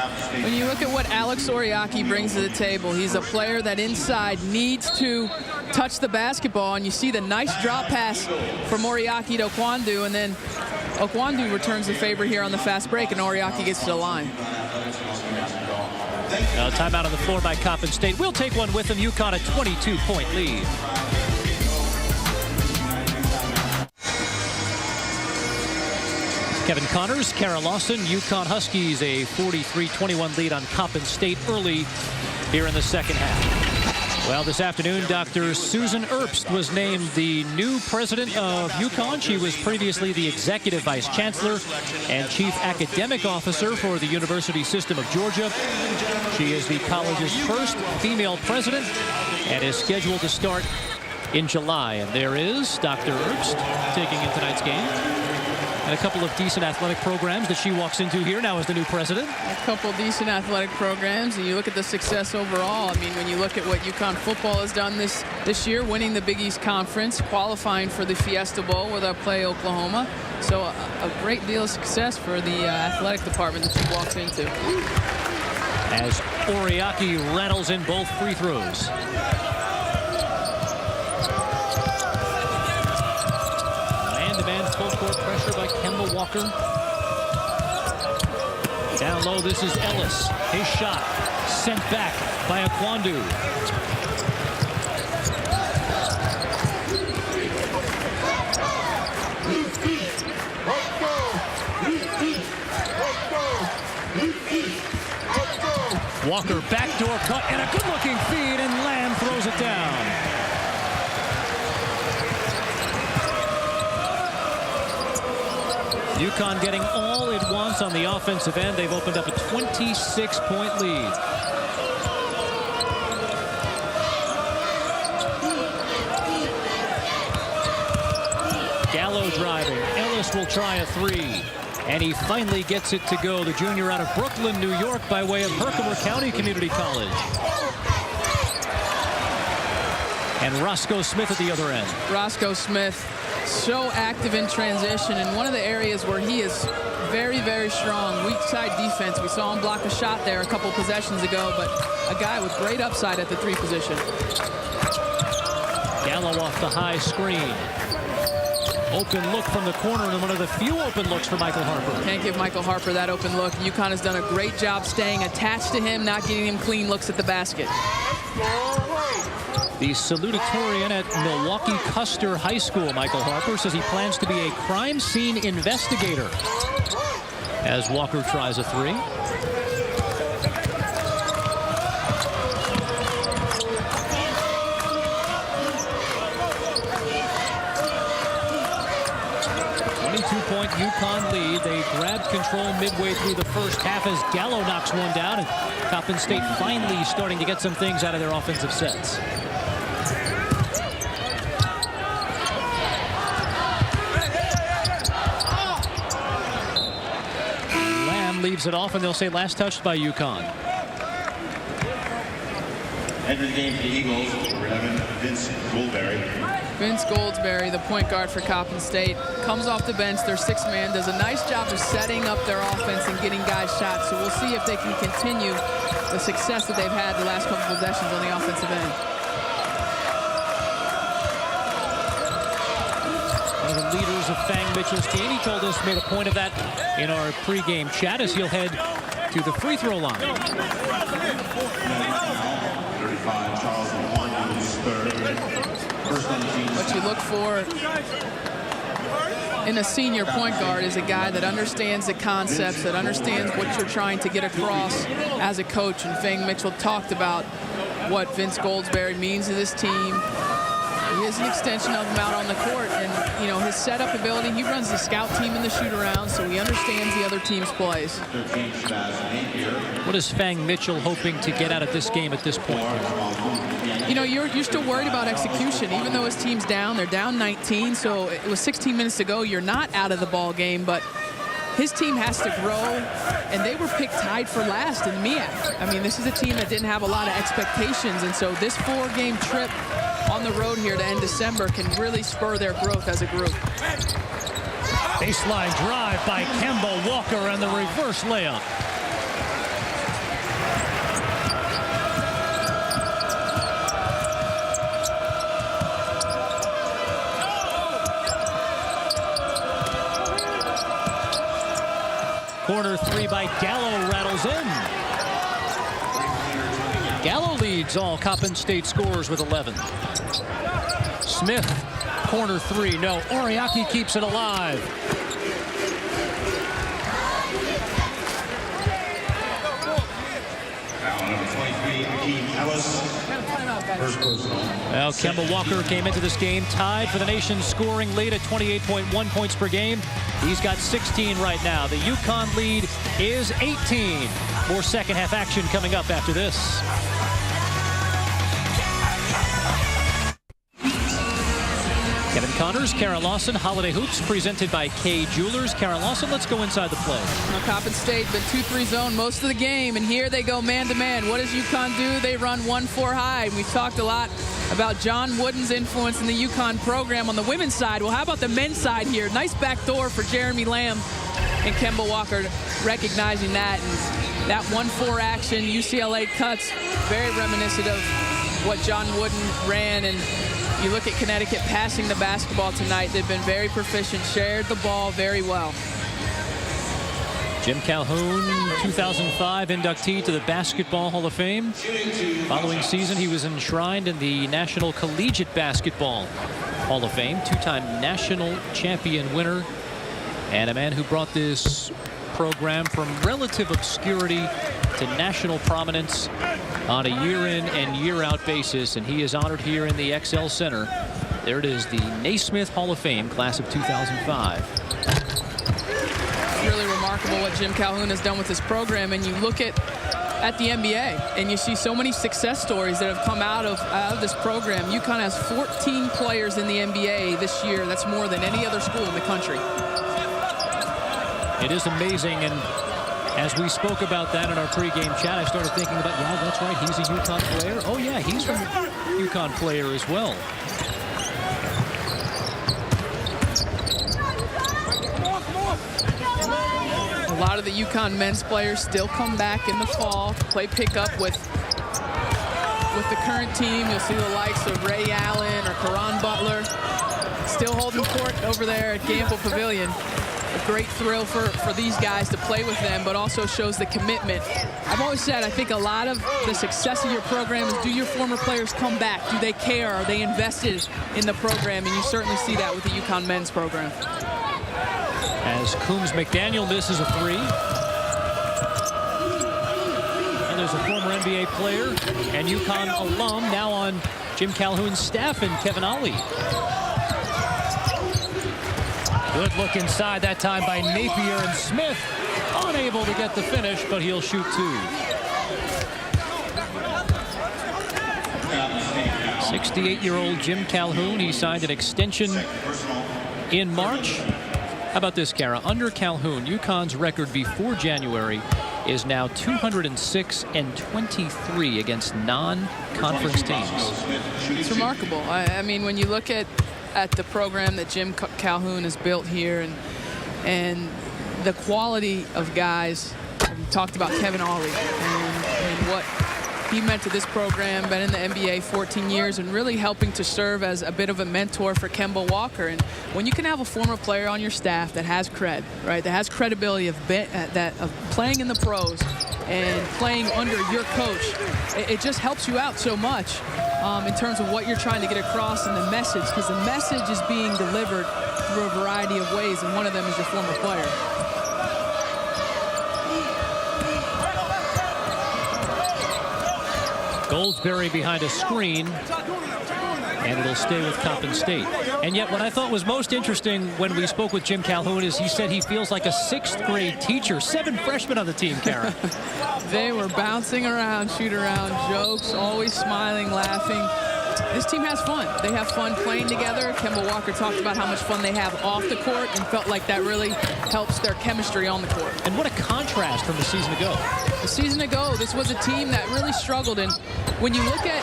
When you look at what Alex Oriaki brings to the table, he's a player that inside needs to touch the basketball, and you see the nice drop pass from Oriaki to Okwandu, and then Okwandu returns the favor here on the fast break, and Oriaki gets to the line. Timeout on the floor by Coppin State. We'll take one with them. UConn a 22-point lead. Kevin Connors, Kara Lawson, UConn Huskies a 43-21 lead on Coppin State early here in the second half. Well, this afternoon, Dr. Susan Erbst was named the new president of UConn. She was previously the executive vice chancellor and chief academic officer for the University System of Georgia. She is the college's first female president and is scheduled to start in July. And there is Dr. Erbst taking in tonight's game. And a couple of decent athletic programs that she walks into here now as the new president. A couple of decent athletic programs, and you look at the success overall. I mean, when you look at what UConn football has done this year, winning the Big East Conference, qualifying for the Fiesta Bowl where they'll play Oklahoma. So a great deal of success for the athletic department that she walks into. As Oriaki rattles in both free throws. Full court pressure by Kemba Walker. Down low, this is Ellis. His shot sent back by Okwandu. Walker backdoor cut and a good-looking feed, and Lamb throws it down. UConn getting all it wants on the offensive end. They've opened up a 26-point lead. Gallo driving. Ellis will try a three. And he finally gets it to go. The junior out of Brooklyn, New York, by way of Herkimer County Community College. And Roscoe Smith at the other end. Roscoe Smith, so active in transition, and one of the areas where he is very, very strong. Weak side defense. We saw him block a shot there a couple possessions ago, but a guy with great upside at the three position. Gallo off the high screen. Open look from the corner, and one of the few open looks for Michael Harper. Can't give Michael Harper that open look. UConn has done a great job staying attached to him, not getting him clean looks at the basket. The salutatorian at Milwaukee Custer High School, Michael Harper, says he plans to be a crime scene investigator. As Walker tries a three. Point UConn lead. They grabbed control midway through the first half as Gallo knocks one down, and Coppin State finally starting to get some things out of their offensive sets. Lamb leaves it off, and they'll say last touched by UConn. Entering the game for the Eagles, we're having Vince Goldberry. Vince Goldsberry, the point guard for Coppin State, comes off the bench. Their sixth man does a nice job of setting up their offense and getting guys shots. So we'll see if they can continue the success that they've had the last couple possessions on the offensive end. one of the leaders of Fang Mitchell's team. He told us, made a point of that in our pregame chat as he'll head to the free throw line. 35, Charles Wonders, third. First on the team. What you look for in a senior point guard is a guy that understands the concepts, that understands what you're trying to get across as a coach. And Fang Mitchell talked about what Vince Goldsberry means to this team. He is an extension of him out on the court, and you know his setup ability. He runs the scout team in the shoot-around, so he understands the other team's plays. What is Fang Mitchell hoping to get out of this game at this point? You know, you're still worried about execution, even though his team's down. They're down 19, so it was 16 minutes to go. You're not out of the ball game, but his team has to grow, and they were picked tied for last in MEAC. I mean, this is a team that didn't have a lot of expectations, and so this 4-game trip on the road here to end December can really spur their growth as a group. Baseline drive by Kemba Walker and the reverse layup. Corner three by Gallo rattles in. Gallo leads all Coppin State scorers with 11. Smith, corner three. No, Oriaki keeps it alive. Well, Kemba Walker came into this game tied for the nation's scoring lead at 28.1 points per game. He's got 16 right now. The UConn lead is 18. More second half action coming up after this. Kevin Connors, Kara Lawson, Holiday Hoops, presented by Kay Jewelers. Kara Lawson, let's go inside the play. Well, Coppin State been 2-3 zone most of the game, and here they go man-to-man. What does UConn do? They run 1-4 high. We've talked a lot about John Wooden's influence in the UConn program on the women's side. Well, how about the men's side here? Nice back door for Jeremy Lamb and Kemba Walker, recognizing that. And that 1-4 action, UCLA cuts, very reminiscent of what John Wooden ran. And you look at Connecticut passing the basketball tonight. They've been very proficient, shared the ball very well. Jim Calhoun, 2005 inductee to the Basketball Hall of Fame. Following season, he was enshrined in the National Collegiate Basketball Hall of Fame. Two-time national champion winner, and a man who brought this program from relative obscurity to national prominence on a year-in and year-out basis, and he is honored here in the XL Center. There it is, the Naismith Hall of Fame, class of 2005. It's really remarkable what Jim Calhoun has done with this program, and you look at the NBA, and you see so many success stories that have come out of this program. UConn has 14 players in the NBA this year. That's more than any other school in the country. It is amazing, and as we spoke about that in our pregame chat, I started thinking about, yeah, that's right, he's a UConn player. Oh, yeah, he's a UConn player as well. A lot of the UConn men's players still come back in the fall to play pickup with the current team. You'll see the likes of Ray Allen or Karan Butler still holding court over there at Gamble Pavilion. A great thrill for these guys to play with them, but also shows the commitment. I've always said, I think a lot of the success of your program is, do your former players come back? Do they care? Are they invested in the program? And you certainly see that with the UConn men's program. As Coombs McDaniel misses a three. And there's a former NBA player and UConn alum now on Jim Calhoun's staff, and Kevin Ollie. Good look inside that time by Napier, and Smith unable to get the finish, but he'll shoot two. 68-year-old Jim Calhoun, he signed an extension in March. How about this, Kara? Under Calhoun, UConn's record before January is now 206-23 against non-conference teams. It's remarkable. I mean, when you look at the program that Jim Calhoun has built here, and the quality of guys. We talked about Kevin Ollie and what he meant to this program, been in the NBA 14 years, and really helping to serve as a bit of a mentor for Kemba Walker. And when you can have a former player on your staff that has cred, right, that has credibility of playing in the pros and playing under your coach, it just helps you out so much in terms of what you're trying to get across and the message, because the message is being delivered through a variety of ways, and one of them is your former player. Goldsberry behind a screen, and it'll stay with Coppin State. And yet what I thought was most interesting when we spoke with Jim Calhoun is he said he feels like a 6th grade teacher. 7 freshmen on the team, Kara. They were bouncing around, shoot around, jokes, always smiling, laughing. This team has fun. They have fun playing together. Kemba Walker talked about how much fun they have off the court and felt like that really helps their chemistry on the court. And what a contrast from the season ago. The season ago, this was a team that really struggled. And when you look at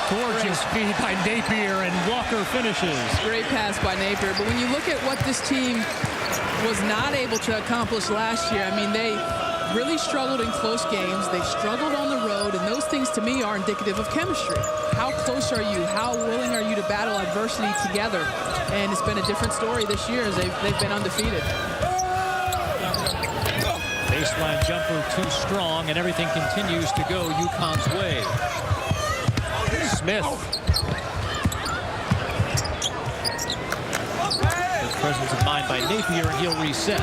gorgeous feed by Napier, and Walker finishes. Great pass by Napier. But when you look at what this team was not able to accomplish last year, I mean, they really struggled in close games. They struggled on the road, and those things to me are indicative of chemistry. How close are you? How willing are you to battle adversity together? And it's been a different story this year as they've been undefeated. Baseline jumper too strong, and everything continues to go UConn's way. Smith. Good presence of mind by Napier, and he'll reset.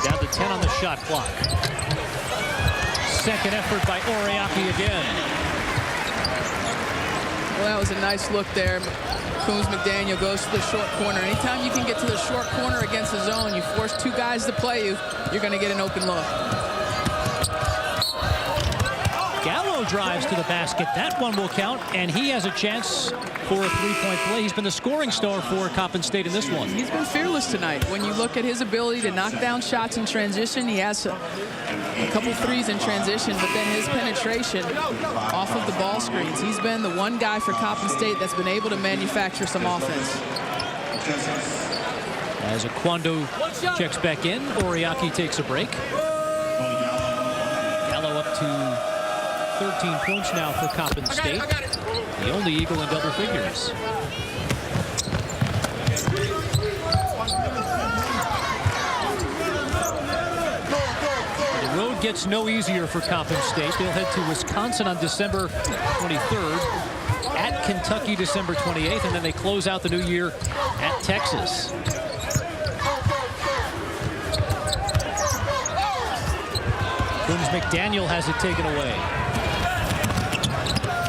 Down to 10 on the shot clock. Second effort by Oriaki again. Well, that was a nice look there. Coons McDaniel goes to the short corner. Anytime you can get to the short corner against the zone, you force 2 guys to play you, you're going to get an open look. Gallo drives to the basket. That one will count, and he has a chance for a 3-point play. He's been the scoring star for Coppin State in this one. He's been fearless tonight. When you look at his ability to knock down shots in transition, he has a couple threes in transition, but then his penetration off of the ball screens. He's been the one guy for Coppin State that's been able to manufacture some offense. As Aquando checks back in, Oriaki takes a break. Gallo up to 13 points now for Coppin State. The only Eagle in double figures. The road gets no easier for Coppin State. They'll head to Wisconsin on December 23rd, at Kentucky December 28th, and then they close out the new year at Texas. Coons McDaniel has it taken away.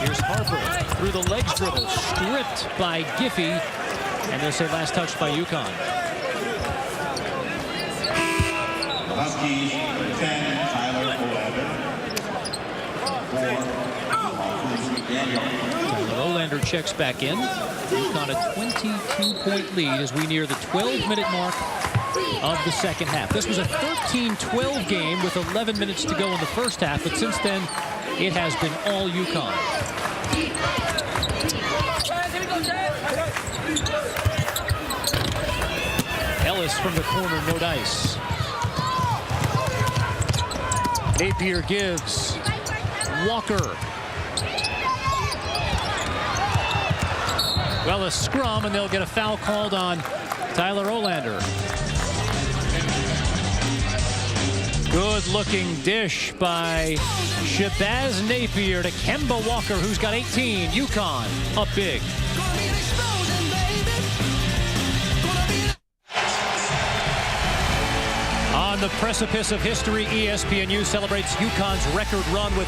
Here's Harper through the legs dribble, stripped by Giffey, and they'll say last touched by UConn. Huskies 10, Tyler Olander checks back in. UConn a 22-point lead as we near the 12-minute mark of the second half. This was a 13-12 game with 11 minutes to go in the first half, but since then it has been all UConn. Ellis from the corner, no dice. Napier gives. Walker. Well, a scrum, and they'll get a foul called on Tyler Olander. Good-looking dish by Shabazz Napier to Kemba Walker, who's got 18. UConn up big. On the precipice of history, ESPNU celebrates UConn's record run with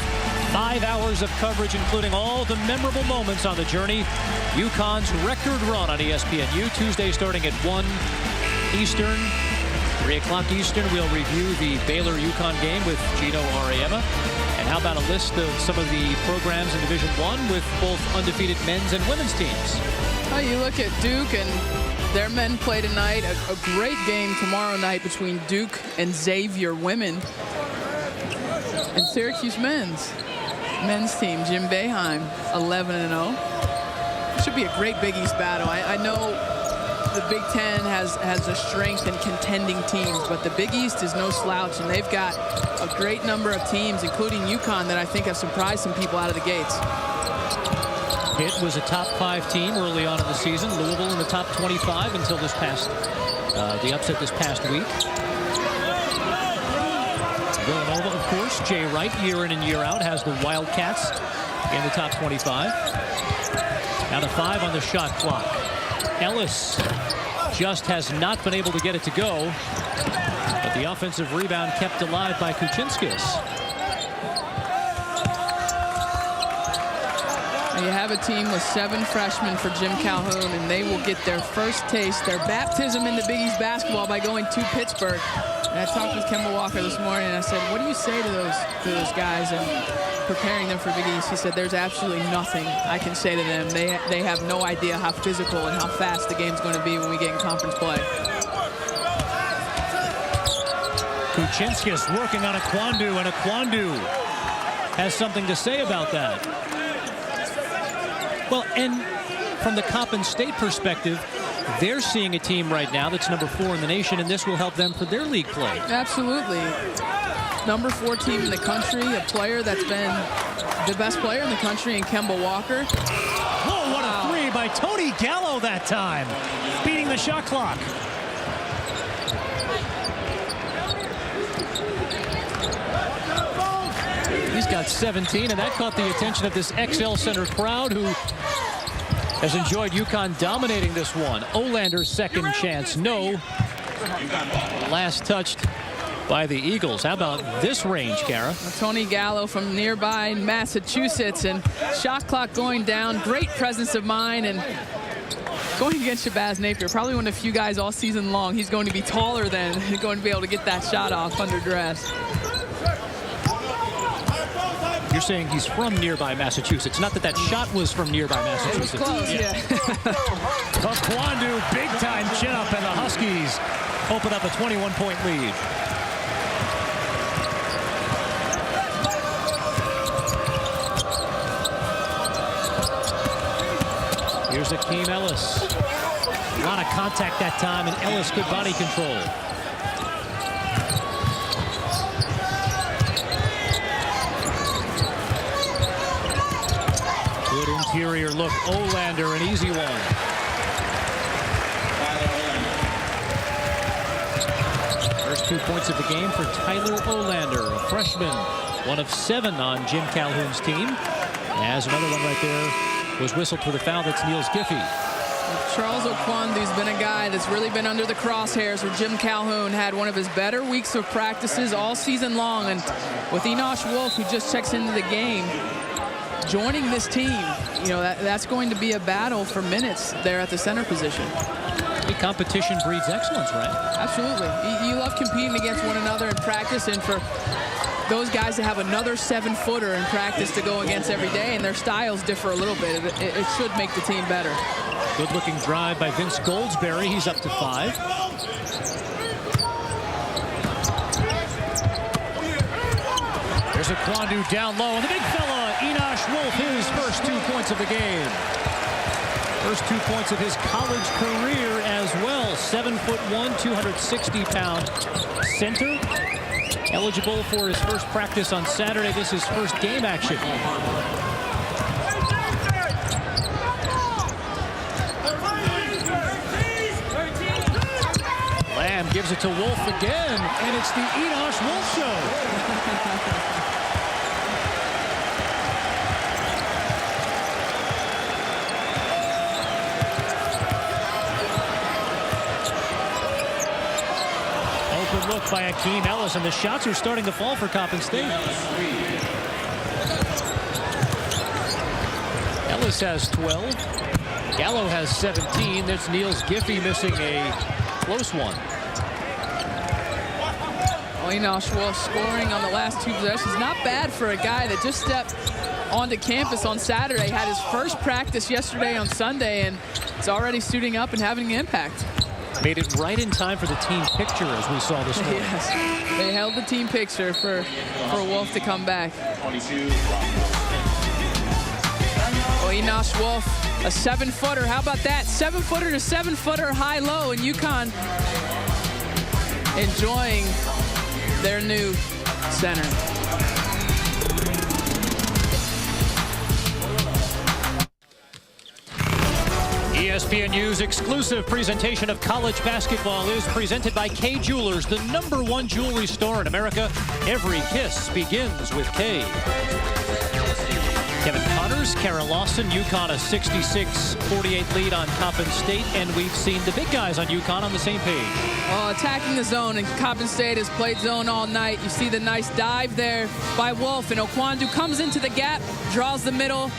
5 hours of coverage, including all the memorable moments on the journey. UConn's record run on ESPNU, Tuesday starting at 1 Eastern, 3 o'clock Eastern. We'll review the Baylor-UConn game with Gino Auriemma. And how about a list of some of the programs in Division I with both undefeated men's and women's teams? Oh, you look at Duke, and their men play tonight. A great game tomorrow night between Duke and Xavier women. And Syracuse men's team, Jim Boeheim, 11-0. Should be a great Big East battle. I know the Big Ten has a strength in contending teams, but the Big East is no slouch, and they've got a great number of teams, including UConn, that I think have surprised some people out of the gates. Pitt was a top 5 team early on in the season. Louisville in the top 25 until the upset this past week. Villanova, of course, Jay Wright, year in and year out, has the Wildcats in the top 25. Now to 5 on the shot clock. Ellis just has not been able to get it to go, but the offensive rebound kept alive by Kuchinskis. You have a team with 7 freshmen for Jim Calhoun, and they will get their first taste, their baptism in the Big East basketball by going to Pittsburgh. And I talked with Kemba Walker this morning, and I said, what do you say to those guys and preparing them for Big East? He said, there's absolutely nothing I can say to them. They have no idea how physical and how fast the game's going to be when we get in conference play. Kuchinskis working on Akwandu, and Akwandu has something to say about that. Well, and from the Coppin State perspective, they're seeing a team right now that's number 4 in the nation, and this will help them for their league play. Absolutely. Number 4 team in the country, a player that's been the best player in the country in Kemba Walker. Oh, what a 3 by Tony Gallo that time, beating the shot clock. He's got 17, and that caught the attention of this XL Center crowd, who has enjoyed UConn dominating this one. Olander's second chance, no. Last touched by the Eagles. How about this range, Kara? Tony Gallo from nearby Massachusetts, and shot clock going down. Great presence of mind, and going against Shabazz Napier, probably one of the few guys all season long he's going to be taller than, going to be able to get that shot off under duress. You're saying he's from nearby Massachusetts. Not that that shot was from nearby Massachusetts. It was close, yeah. Akwandu, big-time chin-up, and the Huskies open up a 21-point lead. Here's Akeem Ellis. A lot of contact that time, and Ellis good body control. Good interior look. Olander, an easy one. First 2 points of the game for Tyler Olander, a freshman, one of 7 on Jim Calhoun's team. As another one right there was whistled for the foul. That's Niels Giffey. Charles Okwandu's been a guy that's really been under the crosshairs, where Jim Calhoun had one of his better weeks of practices all season long. And with Enosh Wolf, who just checks into the game, joining this team, you know, that's going to be a battle for minutes there at the center position. Competition breeds excellence, right? Absolutely. You love competing against one another in practice, and for those guys to have another 7-footer in practice to go against every day, and their styles differ a little bit. It should make the team better. Good-looking drive by Vince Goldsberry. He's up to 5. There's Akwandu down low, and the big fella, Enosh Wolf, his first 2 points of the game. First 2 points of his college career as well. 7'1", 260-pound center. Eligible for his first practice on Saturday. This is first game action. Lamb gives it to Wolf again, and it's the Enosh Wolf show. Open look by Akeem Ellis, and the shots are starting to fall for Coppin State. Ellis has 12. Gallo has 17. That's Niels Giffey missing a close one. Well, Enosh Wolf scoring on the last 2 possessions. Not bad for a guy that just stepped onto campus on Saturday, had his first practice yesterday on Sunday, and is already suiting up and having an impact. Made it right in time for the team picture, as we saw this morning. Yes, they held the team picture for Wolf to come back. Well, Enosh Wolf A 7-footer. How about that? 7-footer to 7-footer high-low, and UConn enjoying their new center. ESPN News exclusive presentation of college basketball is presented by Kay Jewelers, the #1 jewelry store in America. Every kiss begins with Kay. Kevin Connors, Kara Lawson, UConn a 66-48 lead on Coppin State, and we've seen the big guys on UConn on the same page. Well, attacking the zone, and Coppin State has played zone all night. You see the nice dive there by Wolf, and Okwandu comes into the gap, draws the middle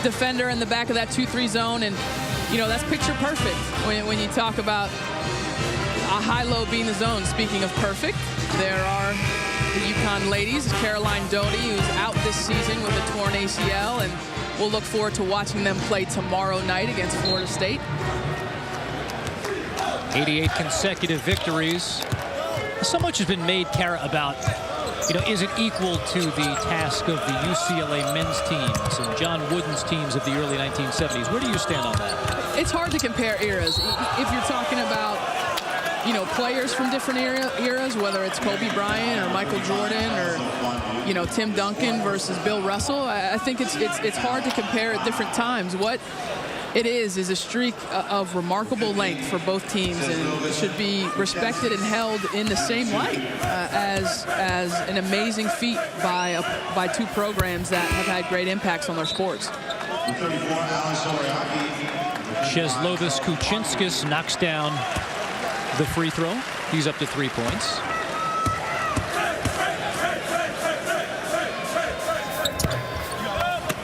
defender in the back of that 2-3 zone, and you know, that's picture perfect when you talk about a high-low being the zone. Speaking of perfect, there are the UConn ladies, Caroline Doty, who's out this season with a torn ACL, and we'll look forward to watching them play tomorrow night against Florida State. 88 consecutive victories. So much has been made, Kara, about, you know, is it equal to the task of the UCLA men's teams and John Wooden's teams of the early 1970s? Where do you stand on that? It's hard to compare eras. If you're talking about, you know, players from different eras, whether it's Kobe Bryant or Michael Jordan or, you know, Tim Duncan versus Bill Russell, I think it's hard to compare at different times. What it is a streak of remarkable length for both teams, and it should be respected and held in the same light as an amazing feat by two programs that have had great impacts on their sports. Czeslovis Kuczynskis knocks down the free throw. He's up to 3 points.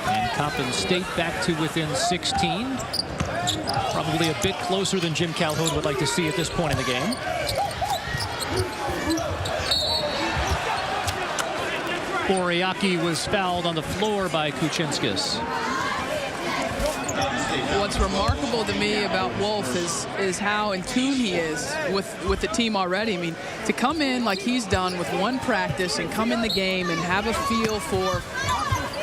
And Coppin State back to within 16. Probably a bit closer than Jim Calhoun would like to see at this point in the game. Oriaki was fouled on the floor by Kuczynskis. What's remarkable to me about Wolf is how in tune he is with the team already. I mean, to come in like he's done with one practice and come in the game and have a feel for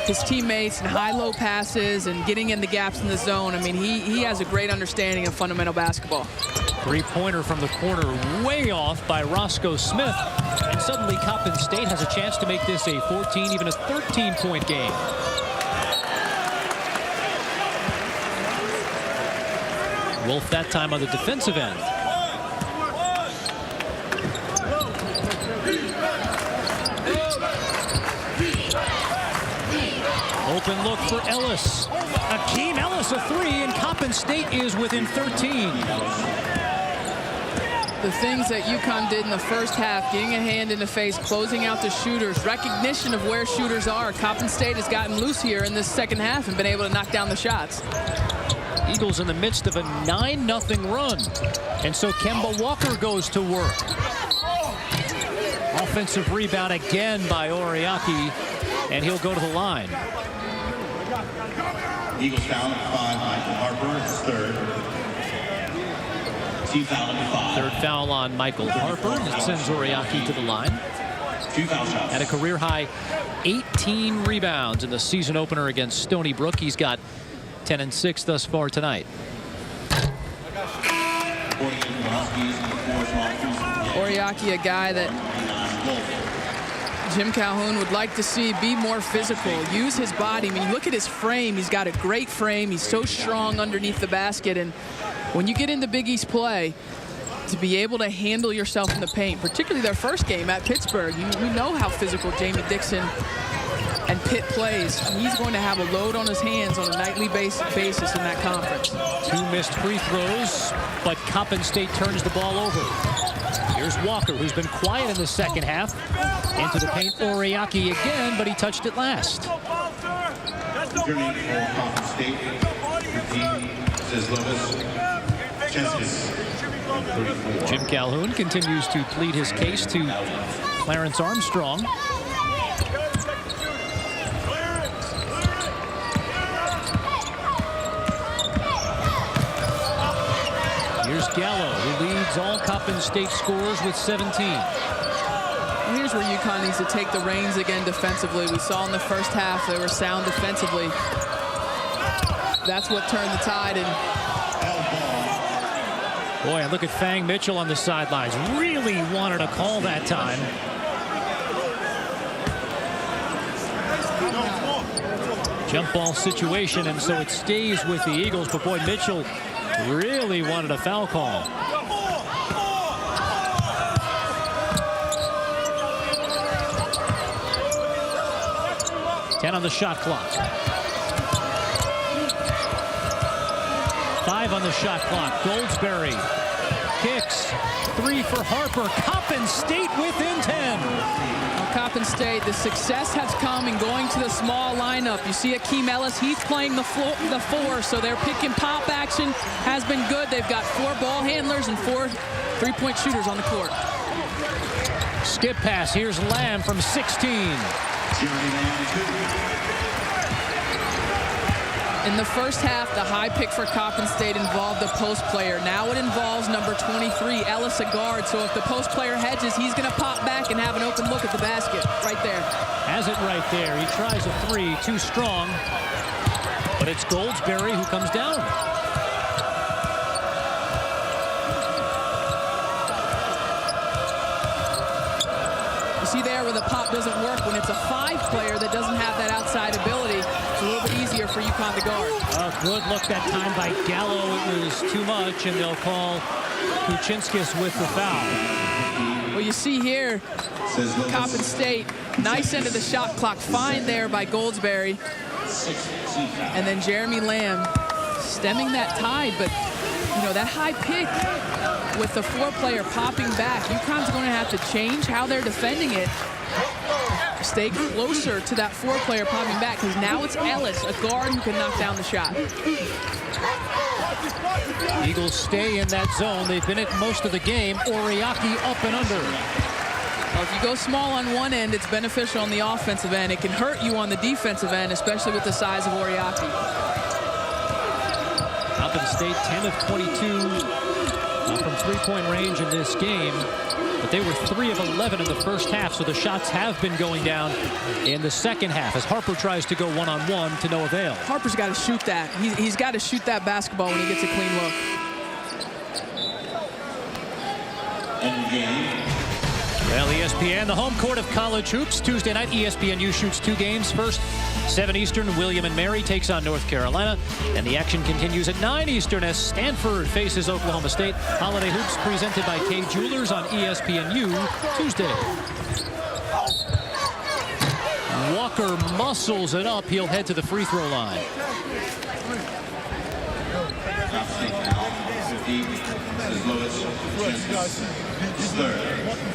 his teammates and high-low passes and getting in the gaps in the zone. I mean, he has a great understanding of fundamental basketball. Three-pointer from the corner, way off by Roscoe Smith. And suddenly Coppin State has a chance to make this a 14, even a 13-point game. Wolf that time on the defensive end. Open look for Ellis. Akeem Ellis a 3, and Coppin State is within 13. The things that UConn did in the first half, getting a hand in the face, closing out the shooters, recognition of where shooters are. Coppin State has gotten loose here in this second half and been able to knock down the shots. Eagles in the midst of a 9-0 run. And so Kemba Walker goes to work. Offensive rebound again by Oriaki, and he'll go to the line. Eagles foul at 5. Michael Harper, his third. Team foul at 5. Third foul on Michael Harper. That sends Oriaki to the line. 2 foul shots. At a career-high 18 rebounds in the season opener against Stony Brook. He's got 10 and 6 thus far tonight. Oriaki, a guy that Jim Calhoun would like to see be more physical, use his body. I mean, look at his frame. He's got a great frame. He's so strong underneath the basket. And when you get into Big East play, to be able to handle yourself in the paint, particularly their first game at Pittsburgh, you know how physical Jamie Dixon and Pitt plays. He's going to have a load on his hands on a nightly basis in that conference. 2 missed free throws, but Coppin State turns the ball over. Here's Walker, who's been quiet in the second half. Into the paint, Oriaki again, but he touched it last. Returning for Coppin State, Jim Calhoun continues to plead his case to Clarence Armstrong. Here's Gallo, who leads all Coppin State scorers with 17. Here's where UConn needs to take the reins again defensively. We saw in the first half they were sound defensively. that's what turned the tide. And boy, and look at Fang Mitchell on the sidelines. Really wanted a call that time. Jump ball situation, and so it stays with the Eagles. But boy, Mitchell really wanted a foul call. Ten on the shot clock. 5 on the shot clock. Goldsberry kicks. 3 for Harper. Coppin State within 10. Well, Coppin State, the success has come in going to the small lineup. You see Akeem Ellis, he's playing the 4, so their pick and pop action has been good. They've got 4 ball handlers and 4 3-point shooters on the court. Skip pass. Here's Lamb from 16. In the first half, the high pick for Coppin State involved a post player. Now it involves number 23, Ellis, a guard. So if the post player hedges, he's going to pop back and have an open look at the basket right there. Has it right there. He tries a 3, too strong. But it's Goldsberry who comes down. You see there where the pop doesn't work, when it's a 5 player that doesn't have that outside ability, it's a little bit easier for UConn to guard. Oh, good look that time by Gallo. It was too much, and they'll call Kuchinskis with the foul. Well, you see here, Coppin State, nice end of the shot clock, fine there by Goldsberry. And then Jeremy Lamb stemming that tide, but you know, that high pick with the 4 player popping back, UConn's going to have to change how they're defending it. Stay closer to that 4 player popping back, because now it's Ellis, a guard who can knock down the shot. Eagles stay in that zone. They've been it most of the game. Oriaki up and under. Well, if you go small on one end, it's beneficial on the offensive end. It can hurt you on the defensive end, especially with the size of Oriaki. Coppin State 10 of 22 from 3-point range in this game. But they were 3 of 11 in the first half, so the shots have been going down in the second half as Harper tries to go one-on-one to no avail. Harper's got to shoot that. He's got to shoot that basketball when he gets a clean look. Well, ESPN, the home court of college hoops. Tuesday night, ESPNU shoots 2 games. First, 7 Eastern, William & Mary takes on North Carolina. And the action continues at 9 Eastern as Stanford faces Oklahoma State. Holiday Hoops presented by Kay Jewelers on ESPNU Tuesday. Walker muscles it up. He'll head to the free throw line.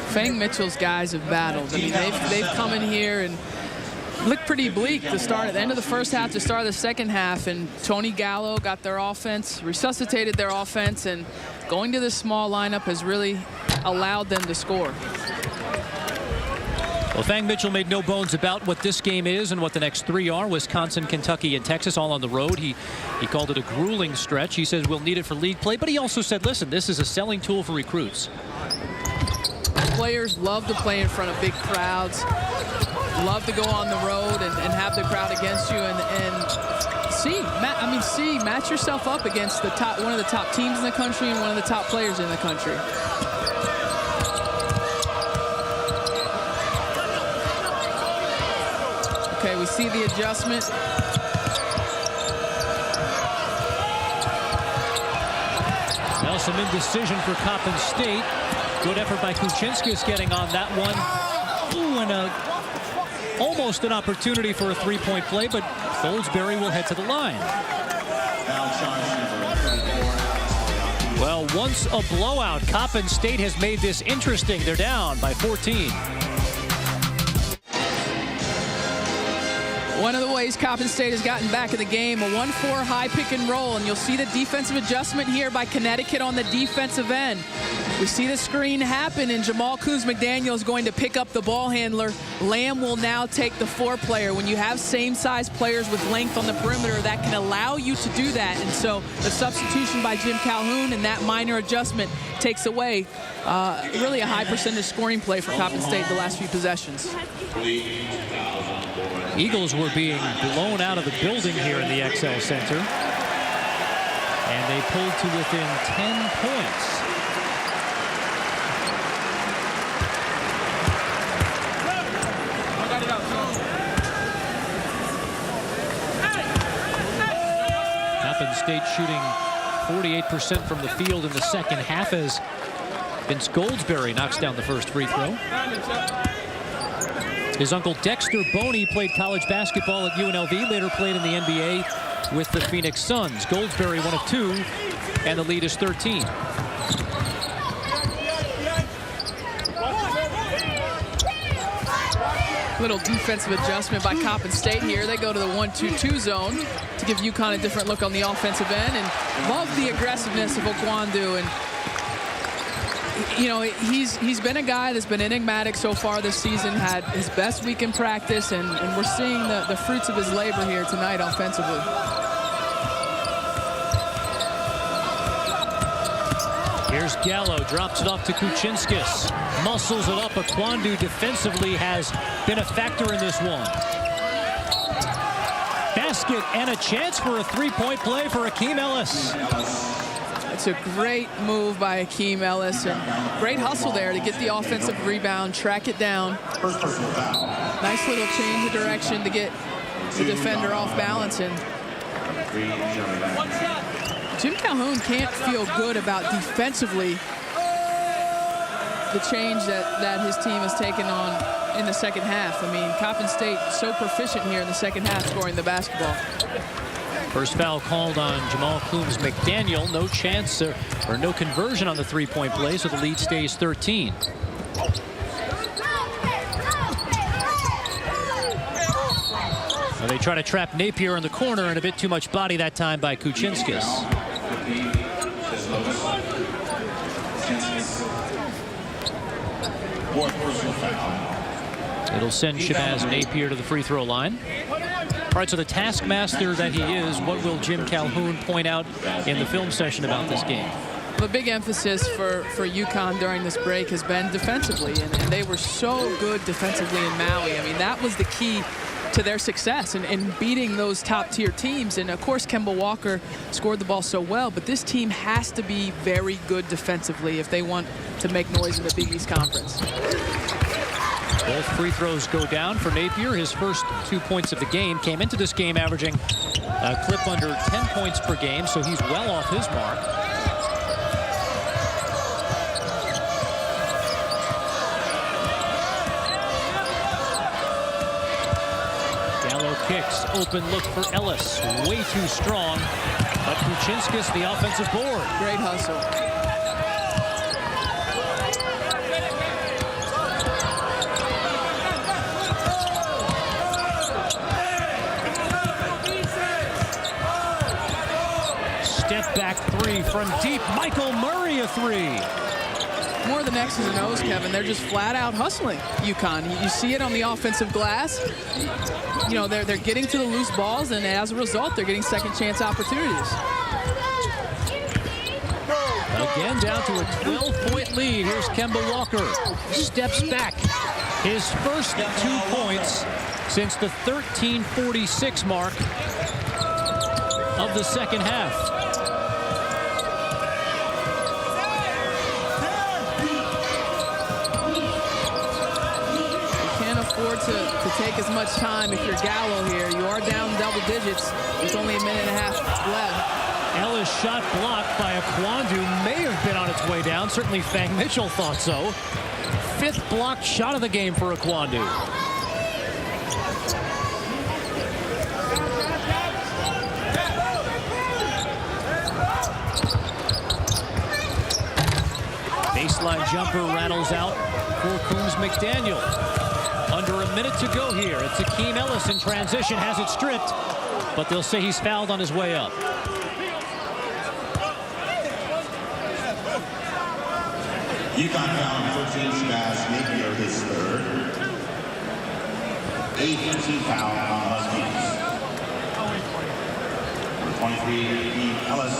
Fang Mitchell's guys have battled. I mean, they've come in here and looked pretty bleak to start at the end of the first half to start the second half, and Tony Gallo got their offense, resuscitated their offense, and going to this small lineup has really allowed them to score. Well, Fang Mitchell made no bones about what this game is and what the next 3 are. Wisconsin, Kentucky, and Texas all on the road. He called it a grueling stretch. He says we'll need it for league play, but he also said, listen, this is a selling tool for recruits. Players love to play in front of big crowds, love to go on the road and have the crowd against you and match yourself up against one of the top teams in the country and one of the top players in the country. Okay, we see the adjustment. Now some indecision for Coppin State. Good effort by Kuchinskis getting on that one. Ooh, and almost an opportunity for a 3-point play, but Goldsberry will head to the line. Well, once a blowout, Coppin State has made this interesting. They're down by 14. One of the ways Coppin State has gotten back in the game, a 1-4 high pick and roll, and you'll see the defensive adjustment here by Connecticut on the defensive end. We see the screen happen, and Jamal Kuz-McDaniel is going to pick up the ball handler. Lamb will now take the 4 player. When you have same-size players with length on the perimeter, that can allow you to do that. And so the substitution by Jim Calhoun and that minor adjustment takes away really a high percentage scoring play for Coppin State the last few possessions. Eagles were being blown out of the building here in the XL Center. And they pulled to within 10 points. Coppin State shooting 48% from the field in the second half as Vince Goldsberry knocks down the first free throw. His uncle Dexter Boney played college basketball at UNLV, later played in the NBA with the Phoenix Suns. Goldsberry 1 of 2, and the lead is 13. Little defensive adjustment by Coppin State here. They go to the 1-2-2 zone to give UConn a different look on the offensive end, and love the aggressiveness of Okwandu. And you know, he's been a guy that's been enigmatic so far this season, had his best week in practice, and we're seeing the fruits of his labor here tonight offensively. Here's Gallo, drops it off to Kuchinskis, muscles it up. Okwandu defensively has been a factor in this one. Basket and a chance for a three-point play for Akeem Ellis. It's a great move by Akeem Ellis, and great hustle there to get the offensive rebound, track it down. Nice little change of direction to get the defender off balance. And Jim Calhoun can't feel good about defensively the change that his team has taken on in the second half. I mean, Coppin State so proficient here in the second half scoring the basketball. First foul called on Jamal Coombs McDaniel. No chance or no conversion on the three-point play, so the lead stays 13. Well, they try to trap Napier in the corner, and a bit too much body that time by Kuchinskis. It'll send Shabazz Napier to the free throw line. All right, so the taskmaster that he is, what will Jim Calhoun point out in the film session about this game? The big emphasis for UConn during this break has been defensively, and they were so good defensively in Maui. I mean, that was the key to their success in beating those top-tier teams. And, of course, Kemba Walker scored the ball so well, but this team has to be very good defensively if they want to make noise in the Big East Conference. Both free throws go down for Napier. His first 2 points of the game. Came into this game averaging a clip under 10 points per game, so he's well off his mark. Gallo kicks, open look for Ellis. Way too strong. But Kuchinskis, the offensive board. Great hustle. Step back three from deep. Michael Murray a three. More than X's and O's, Kevin. They're just flat out hustling UConn. You see it on the offensive glass. You know, they're getting to the loose balls, and as a result, they're getting second chance opportunities. Again, down to a 12-point lead. Here's Kemba Walker. Steps back. His first 2 points since the 13:46 mark of the second half. Afford to take as much time if you're Gallo here. You are down double digits. There's only a minute and a half left. Ellis shot blocked by Okwandu. May have been on its way down. Certainly Fang Mitchell thought so. Fifth blocked shot of the game for Okwandu. Baseline jumper rattles out for Coombs McDaniel. Under a minute to go here. It's Akeem Ellis in transition, has it stripped, but they'll say he's fouled on his way up. UConn foul 14, Shabazz Napier, his third. 8th foul on Huskies. 23, Ellis.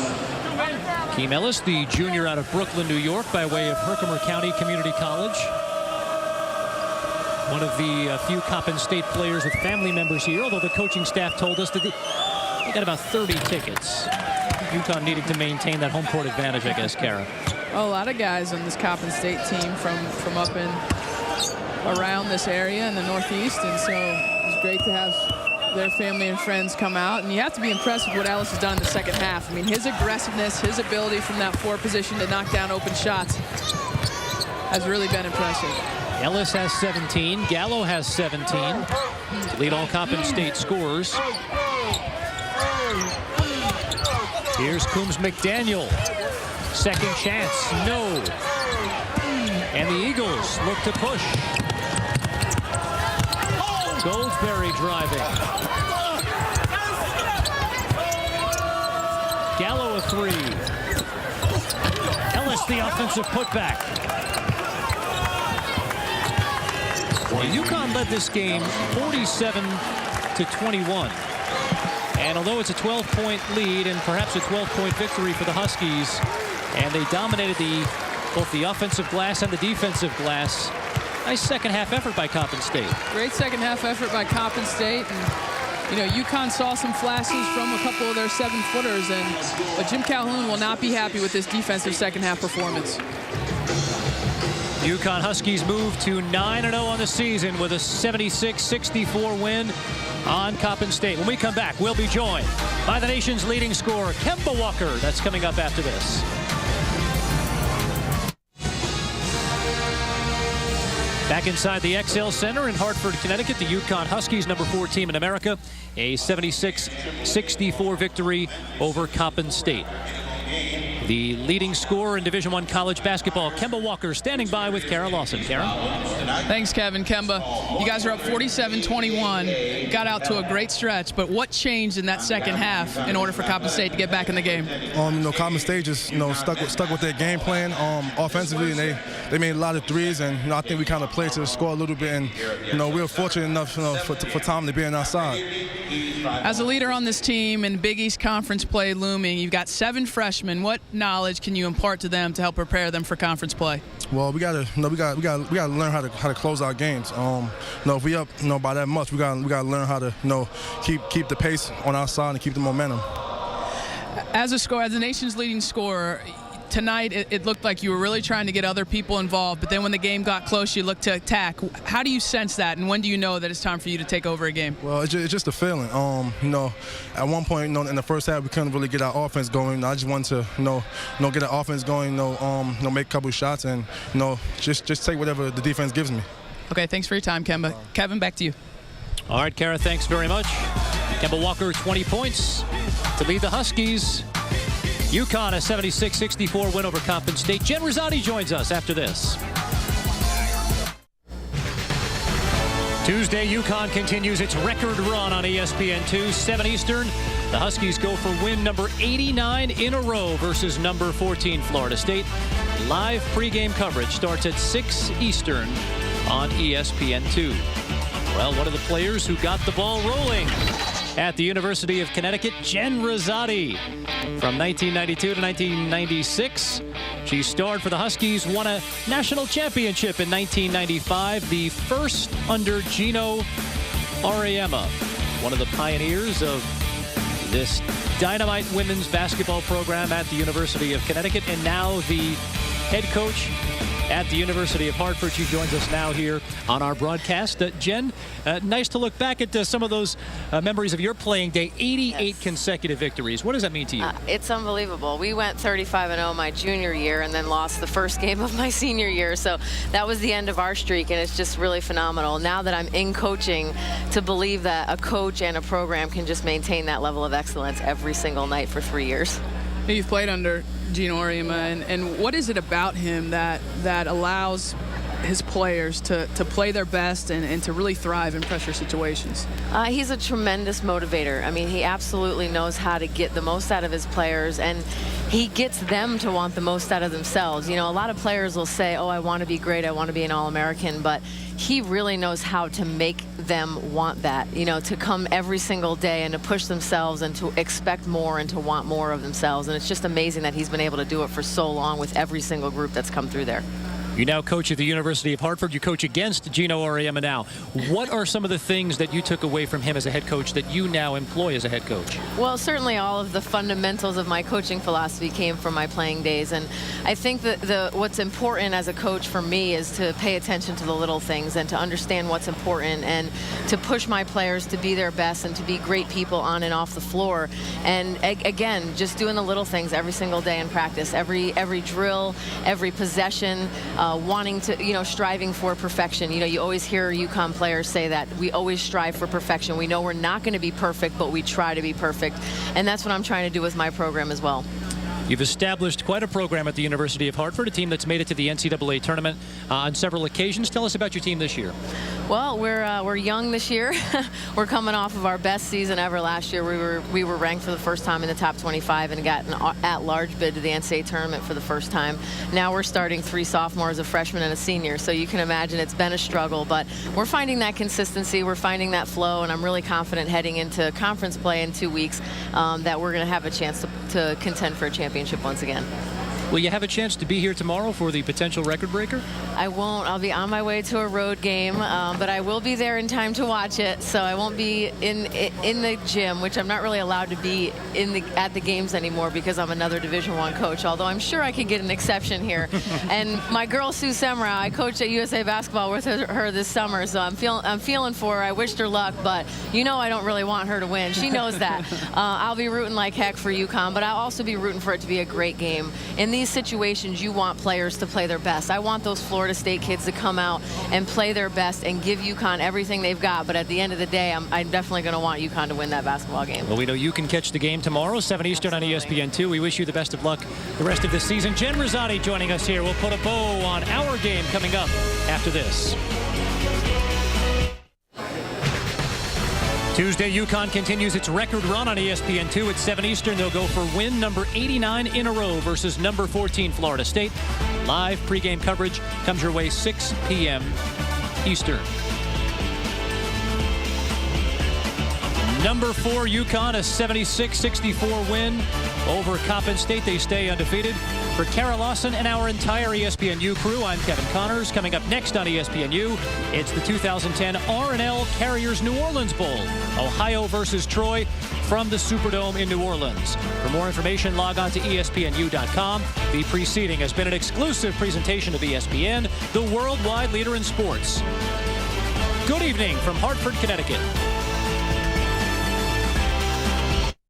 Akeem Ellis, the junior out of Brooklyn, New York, by way of Herkimer County Community College. One of the few Coppin State players with family members here, although the coaching staff told us that they got about 30 tickets. UConn needing to maintain that home court advantage, I guess, Kara. Well, a lot of guys on this Coppin State team from up in around this area in the Northeast, and so it's great to have their family and friends come out. And you have to be impressed with what Ellis has done in the second half. I mean, his aggressiveness, his ability from that 4 position to knock down open shots has really been impressive. Ellis has 17. Gallo has 17 to lead all Coppin State scorers. Here's Coombs McDaniel. Second chance, no. And the Eagles look to push. Goldsberry driving. Gallo a 3. Ellis the offensive putback. Well, UConn led this game 47-21. And although it's a 12-point lead and perhaps a 12-point victory for the Huskies, and they dominated both the offensive glass and the defensive glass, nice second-half effort by Coppin State. Great second-half effort by Coppin State. And, you know, UConn saw some flashes from a couple of their 7-footers, but Jim Calhoun will not be happy with this defensive second-half performance. UConn Huskies move to 9-0 on the season with a 76-64 win on Coppin State. When we come back, we'll be joined by the nation's leading scorer, Kemba Walker. That's coming up after this. Back inside the XL Center in Hartford, Connecticut, the UConn Huskies, number 4 team in America, a 76-64 victory over Coppin State. The leading scorer in Division I college basketball, Kemba Walker, standing by with Kara Lawson. Kara? Thanks, Kevin. Kemba, you guys are up 47-21. Got out to a great stretch, but what changed in that second half in order for Coppin State to get back in the game? Coppin State just, stuck with their game plan offensively, and they made a lot of threes, and I think we kind of played to the score a little bit, and we were fortunate enough for Tom to be on our side. As a leader on this team and Big East Conference play looming, you've got 7 freshmen. What knowledge can you impart to them to help prepare them for conference play? Well, we gotta learn how to close our games. If we up by that much, we gotta learn how to keep the pace on our side and keep the momentum. As a nation's leading scorer, tonight it looked like you were really trying to get other people involved, but then when the game got close, you looked to attack. How do you sense that, and when do you know that it's time for you to take over a game? Well, it's just a feeling. At one point, in the first half, we couldn't really get our offense going. I just wanted to, get our offense going, make a couple of shots, and just take whatever the defense gives me. Okay, thanks for your time, Kemba. Kevin, back to you. All right, Kara, thanks very much. Kemba Walker, 20 points to lead the Huskies. UConn a 76-64 win over Coppin State. Jen Rosati joins us after this. Tuesday, UConn continues its record run on ESPN2, 7 Eastern. The Huskies go for win number 89 in a row versus number 14 Florida State. Live pregame coverage starts at 6 Eastern on ESPN2. Well, one of the players who got the ball rolling at the University of Connecticut, Jen Rosati. From 1992 to 1996, she starred for the Huskies, won a national championship in 1995, the first under Gino Auriemma, one of the pioneers of this dynamite women's basketball program at the University of Connecticut, and now the head coach at the University of Hartford. She joins us now here on our broadcast. Jen, nice to look back at some of those memories of your playing day. 88 consecutive victories. What does that mean to you? It's unbelievable. We went 35-0 my junior year and then lost the first game of my senior year. So that was the end of our streak, and it's just really phenomenal. Now that I'm in coaching, to believe that a coach and a program can just maintain that level of excellence every single night for 3 years. You've played under Gino Auriemma, and what is it about him that allows his players to play their best and to really thrive in pressure situations? He's a tremendous motivator. I mean, he absolutely knows how to get the most out of his players, and he gets them to want the most out of themselves. A lot of players will say, oh, I want to be great, I want to be an All-American, but he really knows how to make them want that, to come every single day and to push themselves and to expect more and to want more of themselves. And it's just amazing that he's been able to do it for so long with every single group that's come through there. You now coach at the University of Hartford. You coach against Gino Auriemma now. What are some of the things that you took away from him as a head coach that you now employ as a head coach? Well, certainly all of the fundamentals of my coaching philosophy came from my playing days. And I think that what's important as a coach for me is to pay attention to the little things and to understand what's important and to push my players to be their best and to be great people on and off the floor. And again, just doing the little things every single day in practice, every drill, every possession, wanting to, striving for perfection. You always hear UConn players say that we always strive for perfection. We know we're not going to be perfect, but we try to be perfect. And that's what I'm trying to do with my program as well. You've established quite a program at the University of Hartford, a team that's made it to the NCAA tournament on several occasions. Tell us about your team this year. Well, we're young this year. We're coming off of our best season ever last year. We were ranked for the first time in the top 25 and got an at-large bid to the NCAA tournament for the first time. Now we're starting 3 sophomores, a freshman, and a senior. So you can imagine it's been a struggle, but we're finding that consistency. We're finding that flow, and I'm really confident heading into conference play in 2 weeks that we're going to have a chance to contend for a championship once again. Will you have a chance to be here tomorrow for the potential record breaker? I won't. I'll be on my way to a road game, but I will be there in time to watch it. So I won't be in the gym, which I'm not really allowed to be at the games anymore because I'm another Division I coach. Although I'm sure I could get an exception here. And my girl Sue Semrau, I coached at USA Basketball with her this summer, so I'm feeling for her. I wished her luck, but I don't really want her to win. She knows that. I'll be rooting like heck for UConn, but I'll also be rooting for it to be a great game. In these situations, you want players to play their best. I want those Florida State kids to come out and play their best and give UConn everything they've got. But at the end of the day, I'm definitely going to want UConn to win that basketball game. Well, we know you can catch the game tomorrow, 7 Eastern on ESPN2. We wish you the best of luck the rest of this season. Jen Rosati joining us here. We'll put a bow on our game coming up after this. Tuesday, UConn continues its record run on ESPN2 at 7 Eastern. They'll go for win number 89 in a row versus number 14 Florida State. Live pregame coverage comes your way 6 p.m. Eastern. Number 4 UConn, a 76-64 win over Coppin State. They stay undefeated. For Kara Lawson and our entire ESPNU crew, I'm Kevin Connors. Coming up next on ESPNU, it's the 2010 R&L Carriers New Orleans Bowl. Ohio versus Troy from the Superdome in New Orleans. For more information, log on to ESPNU.com. The preceding has been an exclusive presentation of ESPN, the worldwide leader in sports. Good evening from Hartford, Connecticut.